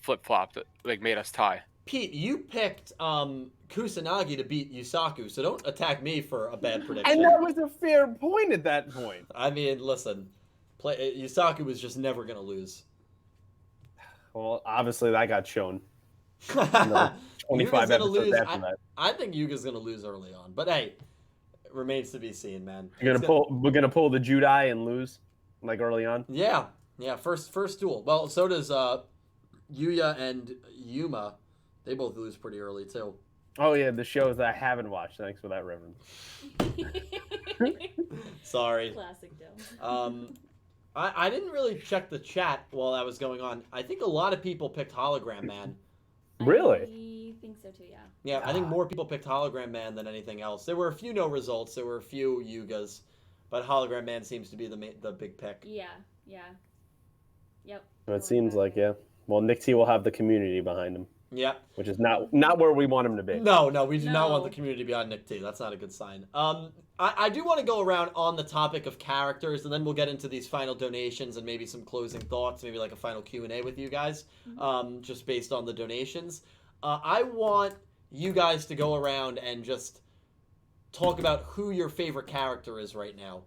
flip-flopped, like made us tie. Pete, you picked Kusanagi to beat Yusaku, so don't attack me for a bad prediction. And that was a fair point at that point. I mean, listen, Yusaku was just never gonna lose. Well, obviously that got shown. Yuga's 25 gonna episodes lose. after that. I think Yuga's gonna lose early on, but hey, it remains to be seen, man. We're It's gonna pull the Judai and lose, like early on. Yeah. First duel. Well, so does Yuya and Yuma. They both lose pretty early too. Oh yeah, the shows that I haven't watched. Thanks for that, Reverend. Sorry. Classic Dill. I didn't really check the chat while that was going on. I think a lot of people picked Hologram Man. Really? I think think so too. Yeah. Yeah, I think more people picked Hologram Man than anything else. There were a few no results. There were a few Yugas, but Hologram Man seems to be the big pick. Yeah. Yeah. Yep. It seems like, yeah. Well, Nick T will have the community behind him. Yeah. Which is not where we want him to be. No, we do not No. want the community beyond Nick T. That's not a good sign. I do want to go around on the topic of characters, and then we'll get into these final donations and maybe some closing thoughts, maybe like a final Q&A with you guys, just based on the donations. I want you guys to go around and just talk about who your favorite character is right now.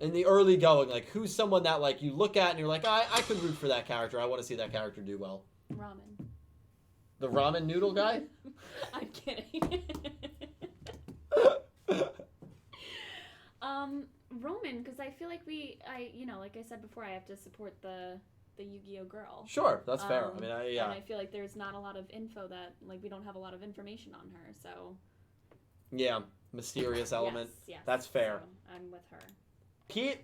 In the early going, like who's someone that like you look at and you're like, I could root for that character. I want to see that character do well. Ramen. The ramen noodle guy? I'm kidding. Roman, because I feel like like I said before, I have to support the YuGiOh girl. Sure, that's fair. I mean, yeah. And I feel like there's not a lot of info that, like, we don't have a lot of information on her, so. Yeah, mysterious element. Yes. That's fair. So I'm with her. Pete,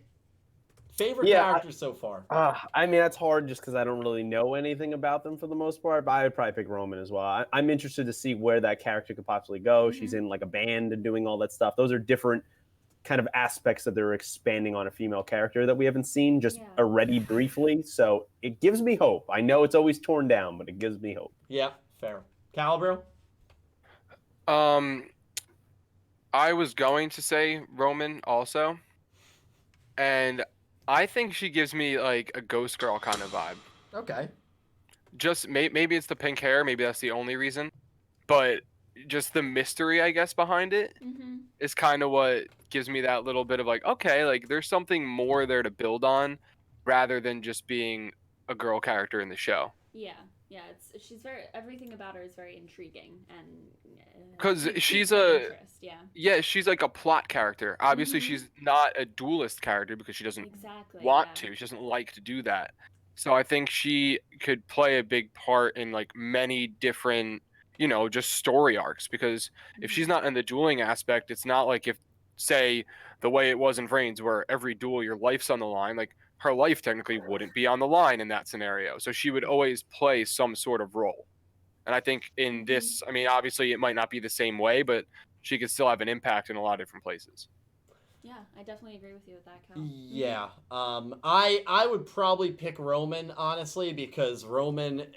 favorite characters so far? I mean, that's hard just because I don't really know anything about them for the most part, but I would probably pick Roman as well. I'm interested to see where that character could possibly go. She's in like a band and doing all that stuff. Those are different kind of aspects that they're expanding on a female character that we haven't seen just already briefly. So it gives me hope. I know it's always torn down, but it gives me hope. Yeah, fair. Calibro? I was going to say Roman also. And I think she gives me like a ghost girl kind of vibe. Okay. Just maybe it's the pink hair, maybe that's the only reason, but just the mystery, I guess, behind it is kind of what gives me that little bit of like, okay, like there's something more there to build on, rather than just being a girl character in the show. Yeah, she's everything about her is very intriguing and. Because she's she's like a plot character. Obviously, she's not a duelist character because she doesn't want to. She doesn't like to do that. So I think she could play a big part in like many different, just story arcs. Because if she's not in the dueling aspect, it's not like if, say, the way it was in Vrains, where every duel your life's on the line. Like her life technically wouldn't be on the line in that scenario. So she would always play some sort of role. And I think in this, I mean, obviously it might not be the same way, but she could still have an impact in a lot of different places. Yeah, I definitely agree with you with that, Cal. Yeah. I would probably pick Roman, honestly, because Roman,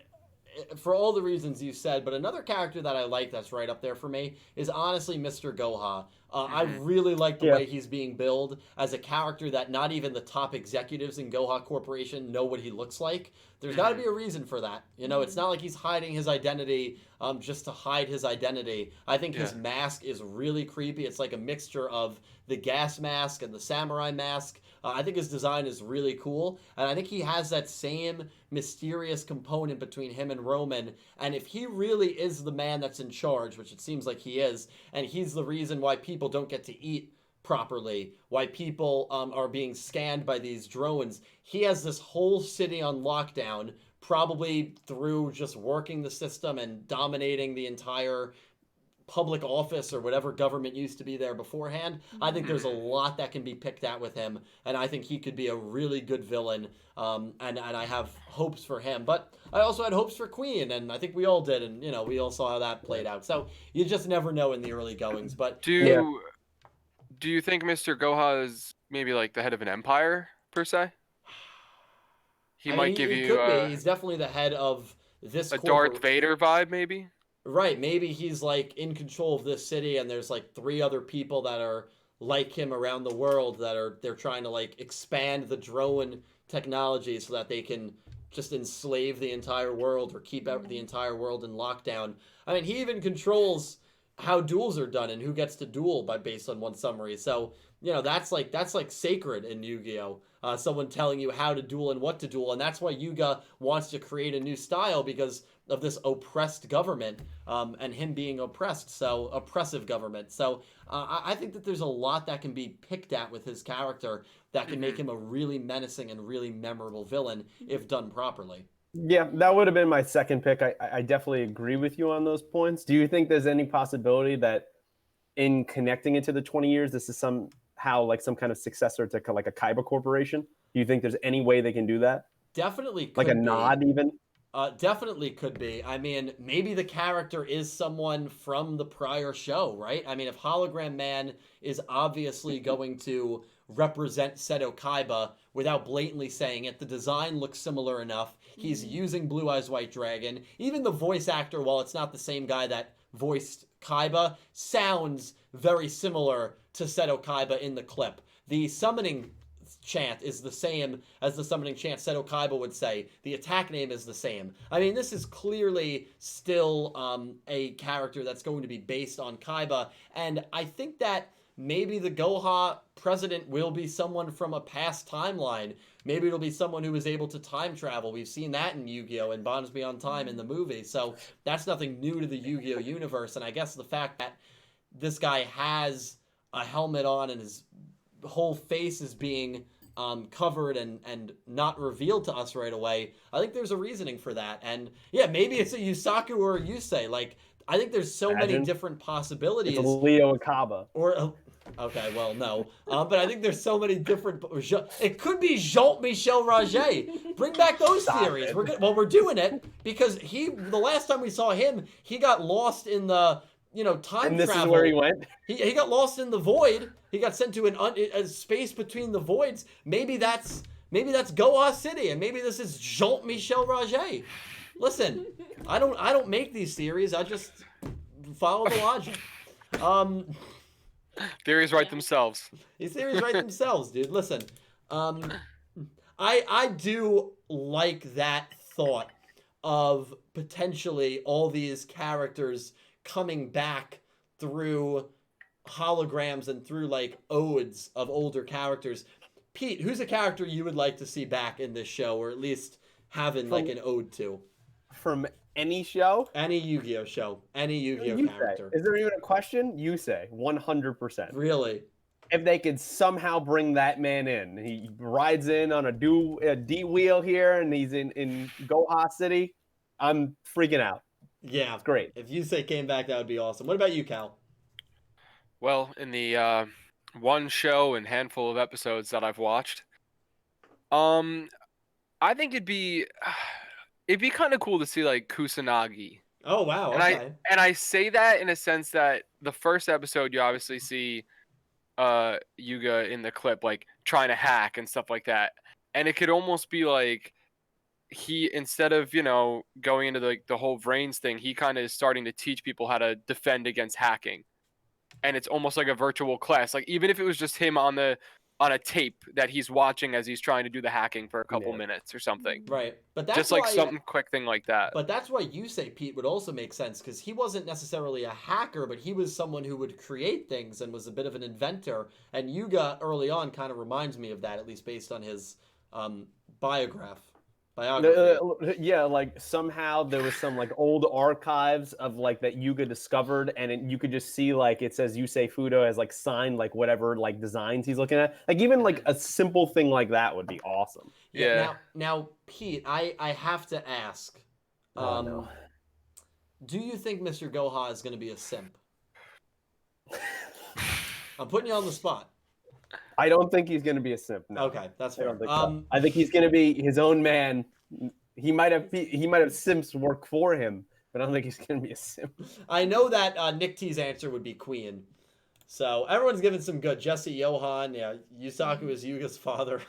for all the reasons you said, but another character that I like that's right up there for me is honestly Mr. Goha. I really like the way he's being billed as a character that not even the top executives in Goha Corporation know what he looks like. There's got to be a reason for that. It's not like he's hiding his identity just to hide his identity. I think his mask is really creepy. It's like a mixture of the gas mask and the samurai mask. I think his design is really cool. And I think he has that same mysterious component between him and Roman. And if he really is the man that's in charge, which it seems like he is, and he's the reason why people don't get to eat properly, why people are being scanned by these drones, he has this whole city on lockdown, probably through just working the system and dominating the entire public office or whatever government used to be there beforehand. I think there's a lot that can be picked at with him, and I think he could be a really good villain, and I have hopes for him. But I also had hopes for Queen, and I think we all did, and we all saw how that played out. So you just never know in the early goings. But do you think Mr. Goha is maybe like the head of an empire per se? He might give you. Could be. He's definitely the head of this. A Darth Vader vibe, maybe. Right, maybe he's like in control of this city, and there's like 3 other people that are like him around the world they're trying to like expand the drone technology so that they can just enslave the entire world or keep the entire world in lockdown. I mean, he even controls how duels are done and who gets to duel based on one summary. So that's like sacred in Yu-Gi-Oh! Someone telling you how to duel and what to duel, and that's why Yuga wants to create a new style because of this oppressed government and him being oppressed, so oppressive government. So I think that there's a lot that can be picked at with his character that can make him a really menacing and really memorable villain if done properly. Yeah, that would have been my second pick. I definitely agree with you on those points. Do you think there's any possibility that in connecting it to the 20 years, this is somehow like some kind of successor to like a Kaiba corporation? Do you think there's any way they can do that? Definitely could like a be. nod even? Definitely could be. I mean, maybe the character is someone from the prior show, right? I mean, if Hologram Man is obviously going to represent Seto Kaiba without blatantly saying it, the design looks similar enough. He's using Blue Eyes White Dragon. Even the voice actor, while it's not the same guy that voiced Kaiba, sounds very similar to Seto Kaiba in the clip. The summoning chant is the same as the summoning chant Seto Kaiba would say. The attack name is the same. I mean, this is clearly still a character that's going to be based on Kaiba, and I think that maybe the Goha president will be someone from a past timeline. Maybe it'll be someone who is able to time travel. We've seen that in Yu-Gi-Oh! And Bonds Beyond Time in the movie, so that's nothing new to the Yu-Gi-Oh! Universe, and I guess the fact that this guy has a helmet on and his whole face is being covered and not revealed to us right away, I think there's a reasoning for that. And yeah, maybe it's a Yusaku or a Yusei. Like, I think there's so many different possibilities. It's a Leo Akaba. Or okay, well, no. But I think there's so many different... It could be Jean-Michel Raget. Bring back those theories. We're doing it because the last time we saw him, he got lost in the... time travel. And this is where he went? He got lost in the void. He got sent to a space between the voids. Maybe that's Goa City, and maybe this is Jean-Michel Raget. Listen, I don't make these theories. I just follow the logic. Theories write themselves. These theories write themselves, dude. Listen, I do like that thought of potentially all these characters coming back through holograms and through like odes of older characters. Pete, who's a character you would like to see back in this show, or at least having like an ode to? From any show? Any Yu-Gi-Oh show. Any Yu-Gi-Oh character. Is there even a question? You say 100%. Really? If they could somehow bring that man in, he rides in on a D wheel here, and he's in Goha City, I'm freaking out. Yeah, it's great. If Yusei came back, that would be awesome. What about you, Cal? Well, in the one show and handful of episodes that I've watched, I think it'd be kind of cool to see like Kusanagi. Oh wow! And I say that in a sense that the first episode you obviously see Yuga in the clip like trying to hack and stuff like that, and it could almost be like he, instead of going into the whole brains thing, he kind of is starting to teach people how to defend against hacking, and it's almost like a virtual class. Like even if it was just him on a tape that he's watching as he's trying to do the hacking for a couple minutes or something. Right, but that's just like something quick thing like that. But that's why Yusei, Pete, would also make sense, because he wasn't necessarily a hacker, but he was someone who would create things and was a bit of an inventor. And Yuga early on kind of reminds me of that, at least based on his biography. Yeah, like somehow there was some like old archives of like that Yuga discovered, and you could just see like it says Yusei Fudo as like signed like whatever like designs he's looking at. Like even like a simple thing like that would be awesome. Yeah. Now, Pete, I have to ask. No. Do you think Mr. Goha is going to be a simp? I'm putting you on the spot. I don't think he's going to be a simp. No. Okay, that's fair. I think he's going to be his own man. He might have simps work for him, but I don't think he's going to be a simp. I know that Nick T's answer would be Queen. So everyone's giving some good. Jesse Johan, yeah. Yusaku is Yuga's father.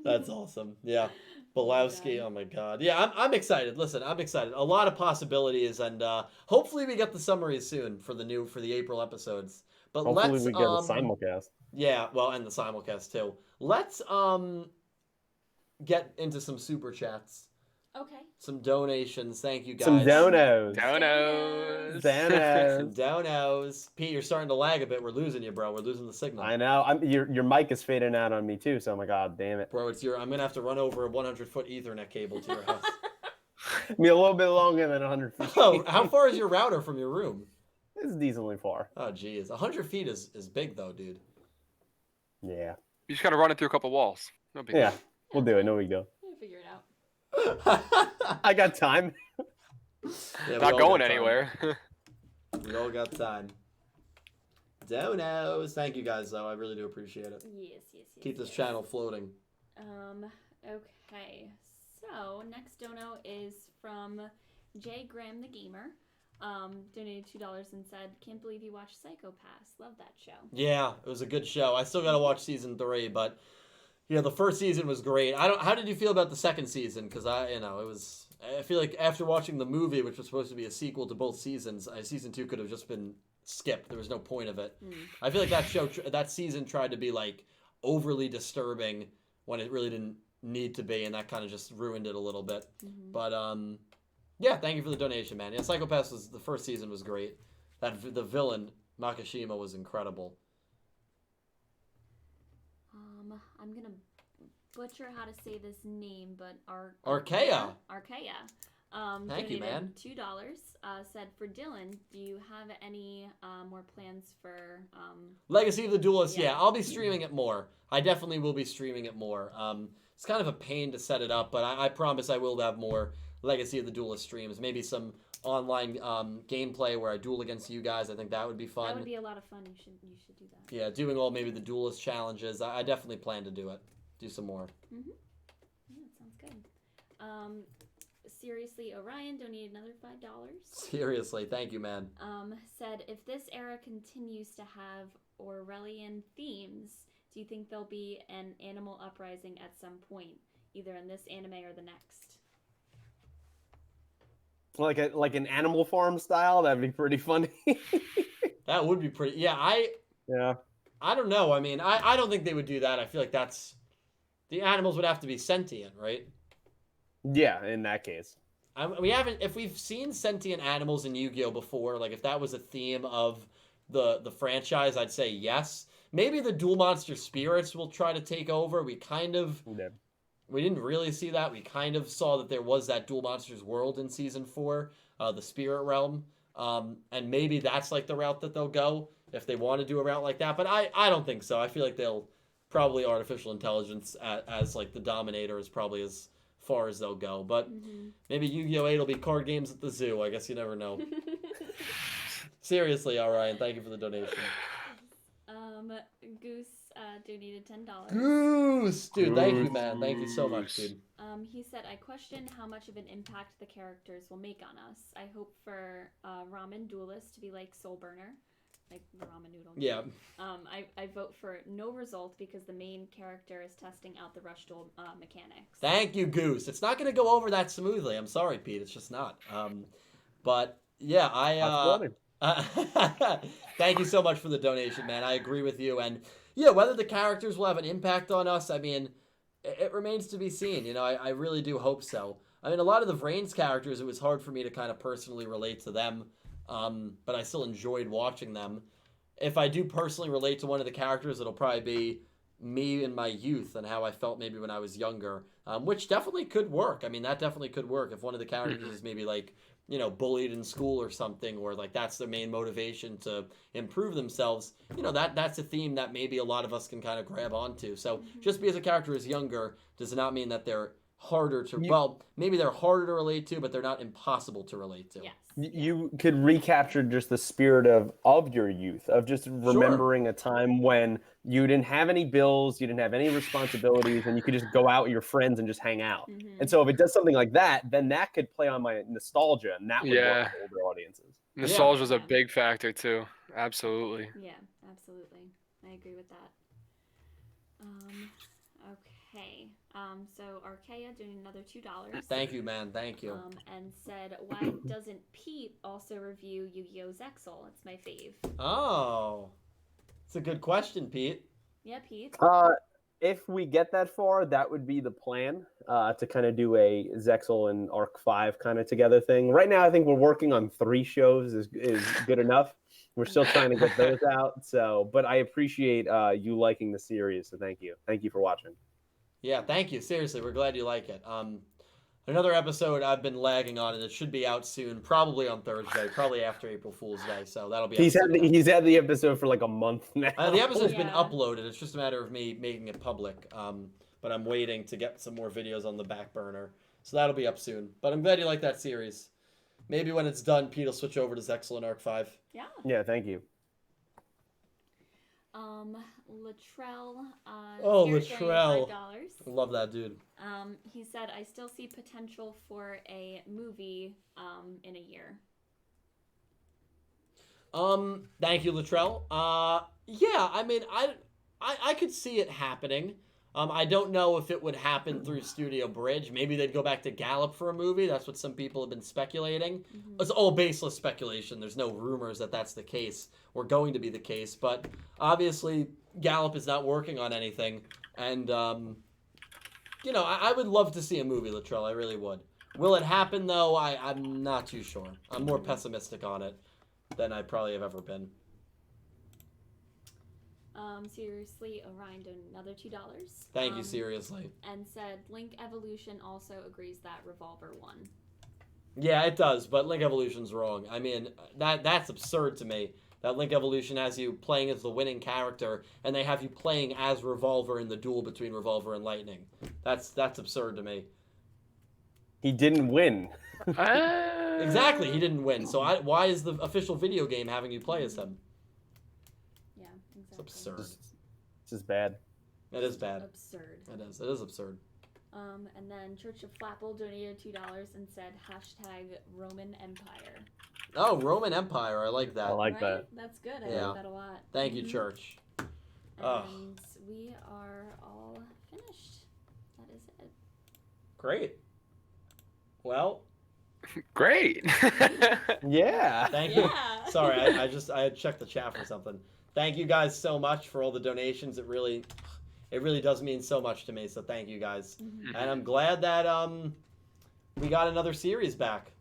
That's awesome. Yeah. Belowski, oh my god. Yeah, I'm excited. Listen, I'm excited. A lot of possibilities, and hopefully we get the summaries soon for the April episodes. But hopefully we get a simulcast. Yeah, well, and the simulcast too. Let's get into some super chats. Okay. Some donations. Thank you guys. Some donos. Donos. Some donos. Pete, you're starting to lag a bit. We're losing you, bro. We're losing the signal. I know. Your mic is fading out on me too. So my god, damn it, bro. I'm gonna have to run over a 100-foot Ethernet cable to your house. Be a little bit longer than 100 feet. Oh, how far is your router from your room? It's decently far. Oh, geez. 100 feet is big, though, dude. Yeah. You just gotta run it through a couple walls. No big deal. We'll do it. No, we go. We'll figure it out. I got time. Yeah, not going anywhere. We all got time. Donos. Thank you guys, though. I really do appreciate it. Yes. Keep this channel floating. Okay. So next dono is from J Graham the Gamer. Donated $2 and said, "Can't believe you watched Psycho Pass. Love that show." Yeah, it was a good show. I still got to watch season 3, but the first season was great. How did you feel about the second season? Because I feel like after watching the movie, which was supposed to be a sequel to both seasons, season 2 could have just been skipped. There was no point of it. I feel like that season tried to be like overly disturbing when it really didn't need to be, and that kind of just ruined it a little bit. But yeah, thank you for the donation, man. Yeah, Psychopaths the first season was great. The villain Makishima was incredible. I'm gonna butcher how to say this name, but Arkea. Thank you, man. $2. Said, "For Dylan, do you have any more plans for Legacy of the Duelist? Yeah. Yeah, I'll be streaming it more. I definitely will be streaming it more. It's kind of a pain to set it up, but I promise I will have more Legacy of the Duelist streams. Maybe some online gameplay where I duel against you guys. I think that would be fun. That would be a lot of fun. You should do that. Yeah, doing all maybe the Duelist challenges. I definitely plan to do it. Do some more. Yeah, that sounds good. Seriously, Orion donated another $5. Seriously, thank you, man. Said, "If this era continues to have Aurelian themes, do you think there'll be an animal uprising at some point, either in this anime or the next?" Like an Animal Farm style, that'd be pretty funny. That would be pretty. Yeah, I don't know. I mean, I don't think they would do that. I feel like the animals would have to be sentient, right? Yeah, in that case. If we've seen sentient animals in Yu-Gi-Oh before, like if that was a theme of the franchise, I'd say yes. Maybe the Duel Monster spirits will try to take over. We didn't really see that. We kind of saw that there was that Duel Monsters world in season 4, the Spirit Realm. And maybe that's like the route that they'll go if they want to do a route like that. But I don't think so. I feel like they'll probably artificial intelligence as like the dominator is probably as far as they'll go. But maybe Yu-Gi-Oh! 8 will be card games at the zoo. I guess you never know. Seriously, Orion, thank you for the donation. Goose donated $10. Goose! Dude, thank you, man. Thank you so much, dude. He said, "I question how much of an impact the characters will make on us. I hope for Ramen Duelist to be like Soul Burner." Like the ramen noodle. Yeah. I vote for no result because the main character is testing out the rush duel mechanics. Thank you, Goose. It's not going to go over that smoothly. I'm sorry, Pete. It's just not. But yeah, thank you so much for the donation, man. I agree with you. And yeah, whether the characters will have an impact on us, I mean, it remains to be seen. You know, I really do hope so. I mean, a lot of the Vrains characters, it was hard for me to kind of personally relate to them. But I still enjoyed watching them. If I do personally relate to one of the characters, it'll probably be me in my youth and how I felt maybe when I was younger, which definitely could work. I mean, that definitely could work if one of the characters is maybe like, you know, bullied in school or something, or like that's their main motivation to improve themselves. You know, that's a theme that maybe a lot of us can kind of grab onto. So just because a character is younger does not mean that they're harder to maybe they're harder to relate to, but they're not impossible to relate to. Yes. You could recapture just the spirit of your youth, of just remembering a time when you didn't have any bills, you didn't have any responsibilities, and you could just go out with your friends and just hang out. And so if it does something like that, then that could play on my nostalgia, and that would work for older audiences. Nostalgia is a big factor too. Absolutely. Yeah, absolutely. I agree with that. Okay. So Arkea doing another $2. Thank you, man. Thank you. And said, "Why doesn't Pete also review Yu-Gi-Oh! Zexal? It's my fave." Oh, it's a good question, Pete. Yeah, Pete. If we get that far, that would be the plan, to kind of do a Zexal and Arc 5 kind of together thing. Right now, I think we're working on 3 shows is good enough. We're still trying to get those out. So, but I appreciate you liking the series. So thank you. Thank you for watching. Yeah, thank you. Seriously, we're glad you like it. Another episode I've been lagging on, and it should be out soon, probably on Thursday, probably after April Fool's Day. So that'll be. He's had the episode for like a month now. The episode's been uploaded. It's just a matter of me making it public. But I'm waiting to get some more videos on the back burner, so that'll be up soon. But I'm glad you like that series. Maybe when it's done, Pete will switch over to Zexal and Arc 5. Yeah. Yeah, thank you. Latrell. Oh, Garrett donated Latrell. $5. Love that dude. He said, I still see potential for a movie in a year. Thank you, Latrell. Yeah, I mean, I could see it happening. I don't know if it would happen through Studio Bridge. Maybe they'd go back to Gallup for a movie. That's what some people have been speculating. Mm-hmm. It's all baseless speculation. There's no rumors that that's the case or going to be the case. But obviously, Gallup is not working on anything. And, you know, I would love to see a movie, Latrell. I really would. Will it happen, though? I'm not too sure. I'm more pessimistic on it than I probably have ever been. Seriously, Orion donated another $2. Thank you, seriously. And said Link Evolution also agrees that Revolver won. Yeah, it does, but Link Evolution's wrong. I mean, that's absurd to me. That Link Evolution has you playing as the winning character, and they have you playing as Revolver in the duel between Revolver and Lightning. That's absurd to me. He didn't win. Exactly, he didn't win. So why is the official video game having you play as him? Yeah, exactly. It's absurd. This is bad. It is bad. Absurd. It is absurd. And then Church of Flapple donated $2 and said #Roman Empire. Oh, Roman Empire. I like that. I like that. That's good. I Yeah. like that a lot. Thank you, Church. And we are all finished. That is it. Great. Well, Great. Yeah. thank you. Yeah. Sorry, I had checked the chat for something. Thank you guys so much for all the donations. It really does mean so much to me. So thank you guys. Mm-hmm. And I'm glad that we got another series back.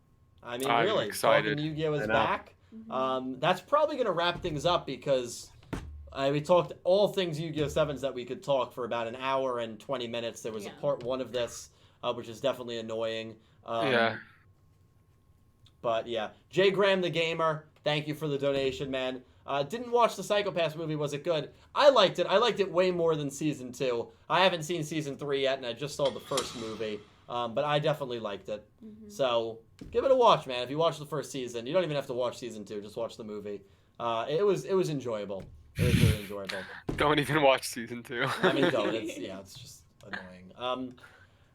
I mean, I'm really, excited. Talking Yu-Gi-Oh is I know. back. That's probably gonna wrap things up because we talked all things YuGiOh Sevens that we could talk for about an hour and 20 minutes. There was a part 1 of this, which is definitely annoying. Yeah. But yeah, Jay Graham the Gamer, thank you for the donation, man. Didn't watch the Psycho-Pass movie. Was it good? I liked it. I liked it way more than season 2. I haven't seen season 3 yet, and I just saw the first movie. But I definitely liked it. So give it a watch, man. If you watch the first season, you don't even have to watch season 2. Just watch the movie. It was enjoyable. It was really enjoyable. Don't even watch season 2. I mean, don't. It's just annoying.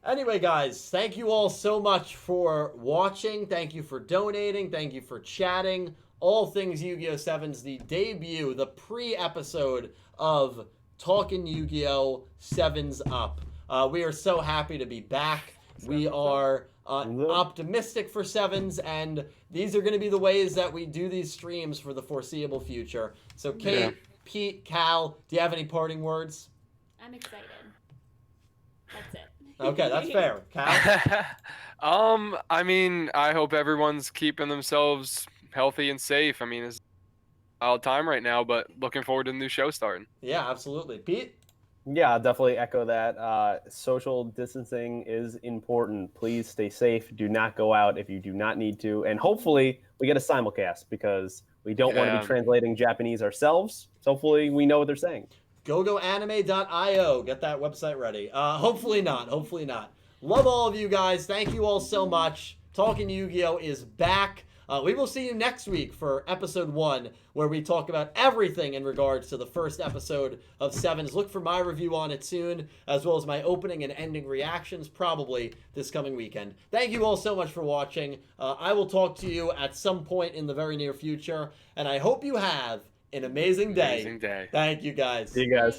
Anyway, guys, thank you all so much for watching. Thank you for donating. Thank you for chatting. All things YuGiOh Sevens, the debut, the pre-episode of Talkin' Yu-Gi-Oh! Sevens Up. We are so happy to be back. We are optimistic for Sevens, and these are going to be the ways that we do these streams for the foreseeable future. So, Kate, Pete, Cal, do you have any parting words? I'm excited. That's it. Okay, that's fair. Cal? I mean, I hope everyone's keeping themselves healthy and safe. I mean, it's a wild time right now, but looking forward to the new show starting. Yeah, absolutely. Pete? Yeah, I'll definitely echo that. Social distancing is important. Please stay safe. Do not go out if you do not need to. And hopefully we get a simulcast because we don't want to be translating Japanese ourselves. So hopefully we know what they're saying. GoGoAnime.io. Get that website ready. Hopefully not. Hopefully not. Love all of you guys. Thank you all so much. Talking Yu-Gi-Oh is back. We will see you next week for episode 1, where we talk about everything in regards to the first episode of Sevens. Look for my review on it soon, as well as my opening and ending reactions, probably this coming weekend. Thank you all so much for watching. I will talk to you at some point in the very near future, and I hope you have an amazing day. Amazing day. Thank you, guys. See you guys.